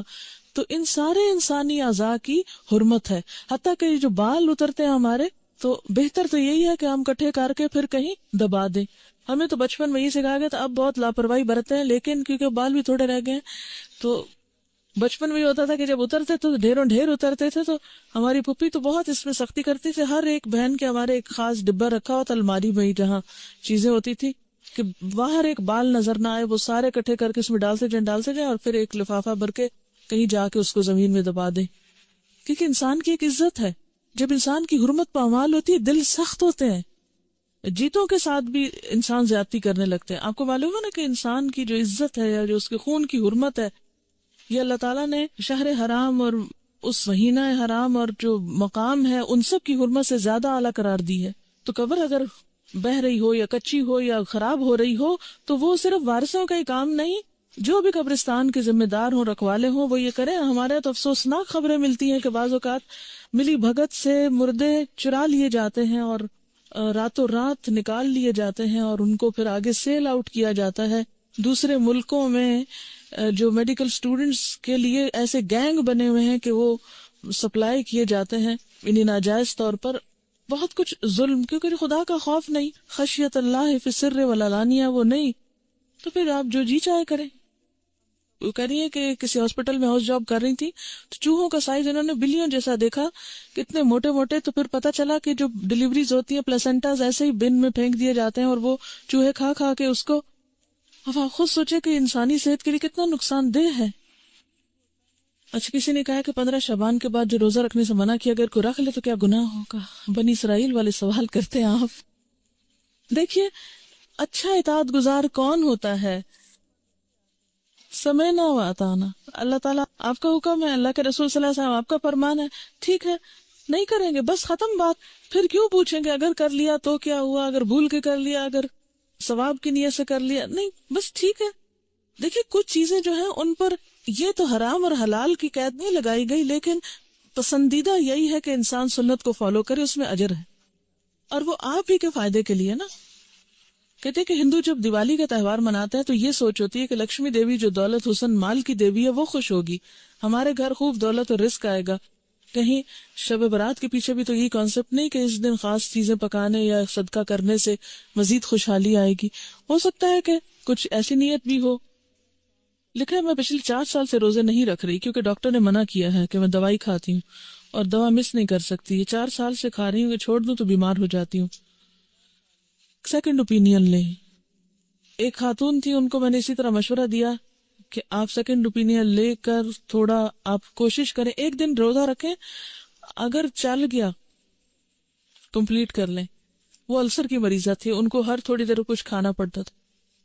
تو ان سارے انسانی اعضاء کی حرمت ہے. حتیٰ کہ جو بال اترتے ہیں ہمارے، تو بہتر تو یہی ہے کہ ہم کٹھے کر کے پھر کہیں دبا دیں. ہمیں تو بچپن میں یہ سکھایا گیا تھا، اب بہت لاپرواہی برتتے ہیں، لیکن کیونکہ بال بھی تھوڑے رہ گئے ہیں، تو بچپن میں یہ ہوتا تھا کہ جب اترتے تو ڈھیروں ڈھیر اترتے تھے، تو ہماری پھپھی تو بہت اس میں سختی کرتی تھی. ہر ایک بہن کے ہمارے ایک خاص ڈبہ رکھا ہوا تھا الماری میں، جہاں چیزیں ہوتی تھی کہ باہر ایک بال نظر نہ آئے، وہ سارے کٹھے کر کے اس میں ڈالتے جائیں اور پھر ایک لفافہ بھر کے کہیں جا کے اس کو زمین میں دبا دیں. کیونکہ انسان کی ایک عزت ہے. جب انسان کی حرمت پامال ہوتی ہے دل سخت ہوتے ہیں. جیتوں کے ساتھ بھی انسان زیادتی کرنے لگتے ہیں. آپ کو معلوم ہے نا کہ انسان کی جو عزت ہے یا جو اس کے خون کی حرمت ہے، یہ اللہ تعالیٰ نے شہر حرام اور اس مہینہ حرام اور جو مقام ہے ان سب کی حرمت سے زیادہ اعلیٰ قرار دی ہے. تو قبر اگر بہہ رہی ہو یا کچی ہو یا خراب ہو رہی ہو تو وہ صرف وارثوں کا ہی کام نہیں، جو بھی قبرستان کے ذمہ دار ہوں، رکھوالے ہوں، وہ یہ کریں. ہمارے تو افسوسناک خبریں ملتی ہیں کہ بعض اوقات ملی بھگت سے مردے چرا لیے جاتے ہیں اور راتوں رات نکال لیے جاتے ہیں، اور ان کو پھر آگے سیل آؤٹ کیا جاتا ہے. دوسرے ملکوں میں جو میڈیکل سٹوڈنٹس کے لیے ایسے گینگ بنے ہوئے ہیں کہ وہ سپلائی کیے جاتے ہیں انہیں ناجائز طور پر. بہت کچھ ظلم، کیونکہ خدا کا خوف نہیں، خشیت اللہ فی السر والعلانیہ وہ نہیں، تو پھر آپ جو جی چاہے کریں. وہ کہہ رہی ہے کہ کسی ہاسپٹل میں ہاؤس جاب کر رہی تھی، تو چوہوں کا سائز انہوں نے بلیوں جیسا دیکھا، کتنے موٹے موٹے. تو پھر پتا چلا کہ جو ڈلیوریز ہوتی ہیں پلیسنٹاز ایسے ہی بن میں پھینک دیے جاتے ہیں، اور وہ چوہے کھا کھا کے اس کو. اب آپ خود سوچے کہ انسانی صحت کے لیے کتنا نقصان دہ ہے. اچھا، کسی نے کہا کہ 15 شعبان کے بعد جو روزہ رکھنے سے منع کیا، اگر کوئی رکھ لے تو کیا گناہ ہوگا؟ بنی اسرائیل والے سوال کرتے ہیں. آپ دیکھیے اچھا اطاعت گزار کون ہوتا ہے؟ سمعنا و اطعنا. اللہ تعالیٰ آپ کا حکم ہے، اللہ کے رسول صلی اللہ علیہ وسلم آپ کا فرمان ہے، ٹھیک ہے نہیں کریں گے بس ختم بات. پھر کیوں پوچھیں گے اگر کر لیا تو کیا ہوا، اگر بھول کے کر لیا، اگر ثواب کی نیت سے کر لیا، نہیں بس ٹھیک ہے. دیکھیے کچھ چیزیں جو ہیں ان پر یہ تو حرام اور حلال کی قید نہیں لگائی گئی، لیکن پسندیدہ یہی ہے کہ انسان سنت کو فالو کرے، اس میں اجر ہے، اور وہ آپ ہی کے فائدے کے لیے نا. کہتے ہیں کہ ہندو جب دیوالی کا تہوار مناتا ہے تو یہ سوچ ہوتی ہے کہ لکشمی دیوی جو دولت حسن مال کی دیوی ہے وہ خوش ہوگی، ہمارے گھر خوب دولت اور رزق آئے گا. کہیں شب برات کے پیچھے بھی تو یہی کانسیپٹ نہیں کہ اس دن خاص چیزیں پکانے یا صدقہ کرنے سے مزید خوشحالی آئے گی. ہو سکتا ہے کہ کچھ ایسی نیت بھی ہو. لکھا ہے میں پچھلے 4 سال سے روزے نہیں رکھ رہی کیونکہ ڈاکٹر نے منع کیا ہے کہ میں دوائی کھاتی ہوں اور دوا مس نہیں کر سکتی. یہ 4 سال سے کھا رہی ہوں کہ چھوڑ دوں تو بیمار ہو جاتی ہوں. سیکنڈ اوپینین لیں. ایک خاتون تھی، ان کو میں نے اسی طرح مشورہ دیا کہ آپ سیکنڈ اوپینین لے کر تھوڑا آپ کوشش کریں، ایک دن روزہ رکھیں، اگر چل گیا کمپلیٹ کر لیں. وہ السر کی مریضہ تھی، ان کو ہر تھوڑی دیر کچھ کھانا پڑتا تھا،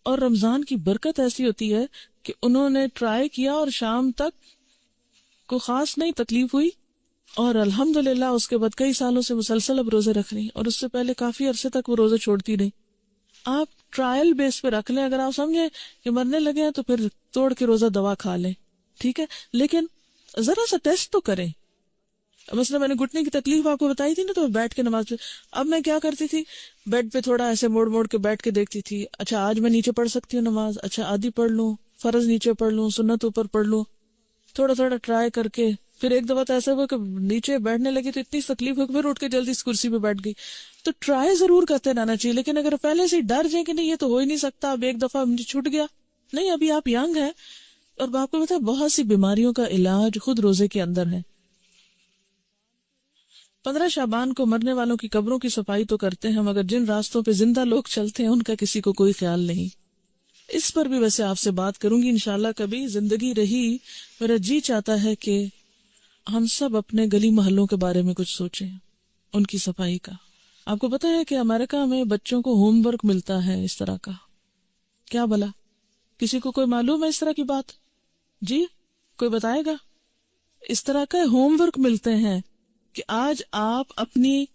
اور رمضان کی برکت ایسی ہوتی ہے کہ انہوں نے ٹرائی کیا اور شام تک کوئی خاص نہیں تکلیف ہوئی، اور الحمدللہ اس کے بعد کئی سالوں سے مسلسل اب روزے رکھ رہی، اور اس سے پہلے کافی عرصے تک وہ روزے چھوڑتی رہی. آپ ٹرائل بیس پہ رکھ لیں، اگر آپ سمجھیں کہ مرنے لگے ہیں تو پھر توڑ کے روزہ دوا کھا لیں، ٹھیک ہے، لیکن ذرا سا ٹیسٹ تو کریں. مثلا میں نے گھٹنے کی تکلیف آپ کو بتائی تھی نا، تو میں بیٹھ کے نماز اب میں کیا کرتی تھی، بیڈ پہ تھوڑا ایسے موڑ موڑ کے بیٹھ کے دیکھتی تھی، اچھا آج میں نیچے پڑھ سکتی ہوں نماز، اچھا آدھی پڑھ لوں، فرض نیچے پڑھ لوں، سنت اوپر پڑھ لوں، تھوڑا تھوڑا ٹرائی کر کے. پھر ایک دفعہ تو ایسا ہوا کہ نیچے بیٹھنے لگی تو اتنی تکلیف ہو کہ پھر اٹھ کے جلدی اس کرسی پہ بیٹھ گئی. تو ٹرائی ضرور کرتے رہنا چاہیے، لیکن اگر پہلے سے ڈر جائیں کہ نہیں یہ تو ہو ہی نہیں سکتا، اب ایک دفعہ مجھے چھوٹ گیا، نہیں، ابھی آپ ینگ ہیں، اور آپ کو پتا ہے بہت سی بیماریوں کا علاج خود روزے کے اندر ہے. 15 شعبان کو مرنے والوں کی قبروں کی صفائی تو کرتے ہیں، مگر جن راستوں پہ زندہ لوگ چلتے ہیں ان کا کسی کو کوئی خیال نہیں. اس پر بھی ویسے آپ سے بات کروں گی انشاءاللہ، کبھی زندگی رہی. میرا جی چاہتا ہے کہ ہم سب اپنے گلی محلوں کے بارے میں کچھ سوچیں، ان کی صفائی کا. آپ کو پتا ہے کہ امریکہ میں بچوں کو ہوم ورک ملتا ہے اس طرح کا؟ کیا بلا کسی کو کوئی معلوم ہے اس طرح کی بات؟ جی کوئی بتائے گا؟ اس طرح کا ہوم ورک ملتے ہیں کہ آج آپ اپنی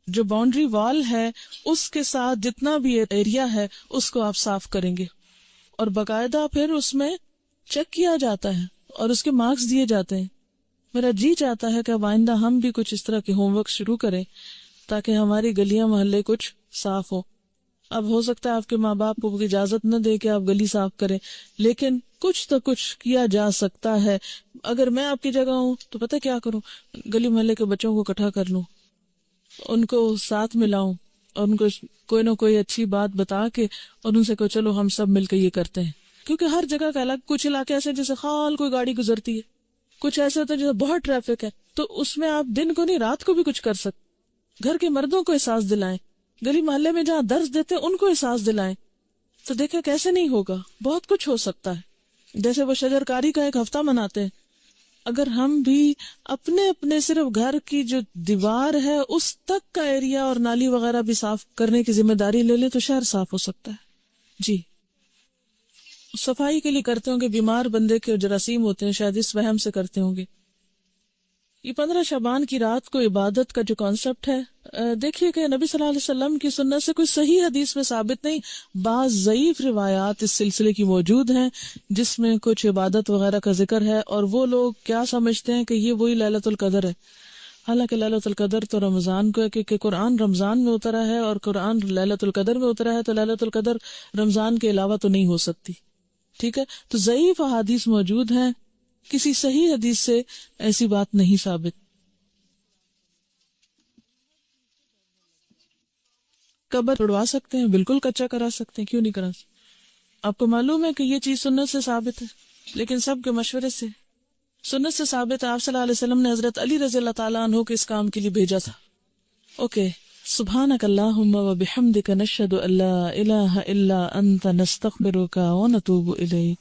جو باؤنڈری وال ہے اس کے ساتھ جتنا بھی ایریا ہے اس کو آپ صاف کریں گے، اور باقاعدہ پھر اس میں چیک کیا جاتا ہے اور اس کے مارکس دیے جاتے ہیں. میرا جی چاہتا ہے کہ اب آئندہ ہم بھی کچھ اس طرح کے ہوم ورک شروع کریں تاکہ ہماری گلیاں محلے کچھ صاف ہو. اب ہو سکتا ہے آپ کے ماں باپ کو اجازت نہ دے کہ آپ گلی صاف کریں، لیکن کچھ تو کچھ کیا جا سکتا ہے. اگر میں آپ کی جگہ ہوں تو پتہ کیا کروں، گلی محلے کے بچوں کو اکٹھا کر لوں، ان کو ساتھ ملاؤں اور ان کو کوئی نہ کوئی اچھی بات بتا کے اور ان سے کہو چلو ہم سب مل کے یہ کرتے ہیں. کیونکہ ہر جگہ کا الگ، کچھ علاقے ایسے جیسے خال کوئی گاڑی گزرتی ہے، کچھ ایسے ہوتا ہے جیسے بہت ٹریفک ہے، تو اس میں آپ دن کو نہیں رات کو بھی کچھ کر سکتے. گھر کے مردوں کو احساس دلائیں، گلی محلے میں جہاں درس دیتے ہیں ان کو احساس دلائیں. تو دیکھیں کیسے نہیں ہوگا، بہت کچھ ہو سکتا ہے. جیسے وہ شجر کاری کا ایک ہفتہ مناتے ہیں، اگر ہم بھی اپنے اپنے صرف گھر کی جو دیوار ہے اس تک کا ایریا اور نالی وغیرہ بھی صاف کرنے کی ذمہ داری لے لیں تو شہر صاف ہو سکتا ہے. جی صفائی کے لیے کرتے ہوں گے، بیمار بندے کے جراثیم ہوتے ہیں شاید اس وہم سے کرتے ہوں گے. یہ 15 شعبان کی رات کو عبادت کا جو کانسیپٹ ہے، دیکھیے کہ نبی صلی اللہ علیہ وسلم کی سنت سے کوئی صحیح حدیث میں ثابت نہیں، بعض ضعیف روایات اس سلسلے کی موجود ہیں جس میں کچھ عبادت وغیرہ کا ذکر ہے، اور وہ لوگ کیا سمجھتے ہیں کہ یہ وہی لیلۃ القدر ہے. حالانکہ لیلۃ القدر تو رمضان کو ہے، کیونکہ قرآن رمضان میں اترا ہے اور قرآن لیلۃ القدر میں اترا ہے، تو لیلۃ القدر رمضان کے علاوہ تو نہیں ہو سکتی. ٹھیک ہے، تو ضعیف احادیث موجود ہیں، کسی صحیح حدیث سے ایسی بات نہیں ثابت. قبر توڑوا سکتے ہیں، بالکل کچا کرا سکتے ہیں، کیوں نہیں کرا سکتے؟ آپ کو معلوم ہے کہ یہ چیز سنت سے ثابت ہے، لیکن سب کے مشورے سے سنت سے ثابت ہے. آپ صلی اللہ علیہ وسلم نے حضرت علی رضی اللہ تعالیٰ عنہ کو اس کام کے لیے بھیجا تھا. اوکے، سبحانک اللہم و بحمدک نشہد ان لا الہ الا انت نستغفرک و نتوب الیک.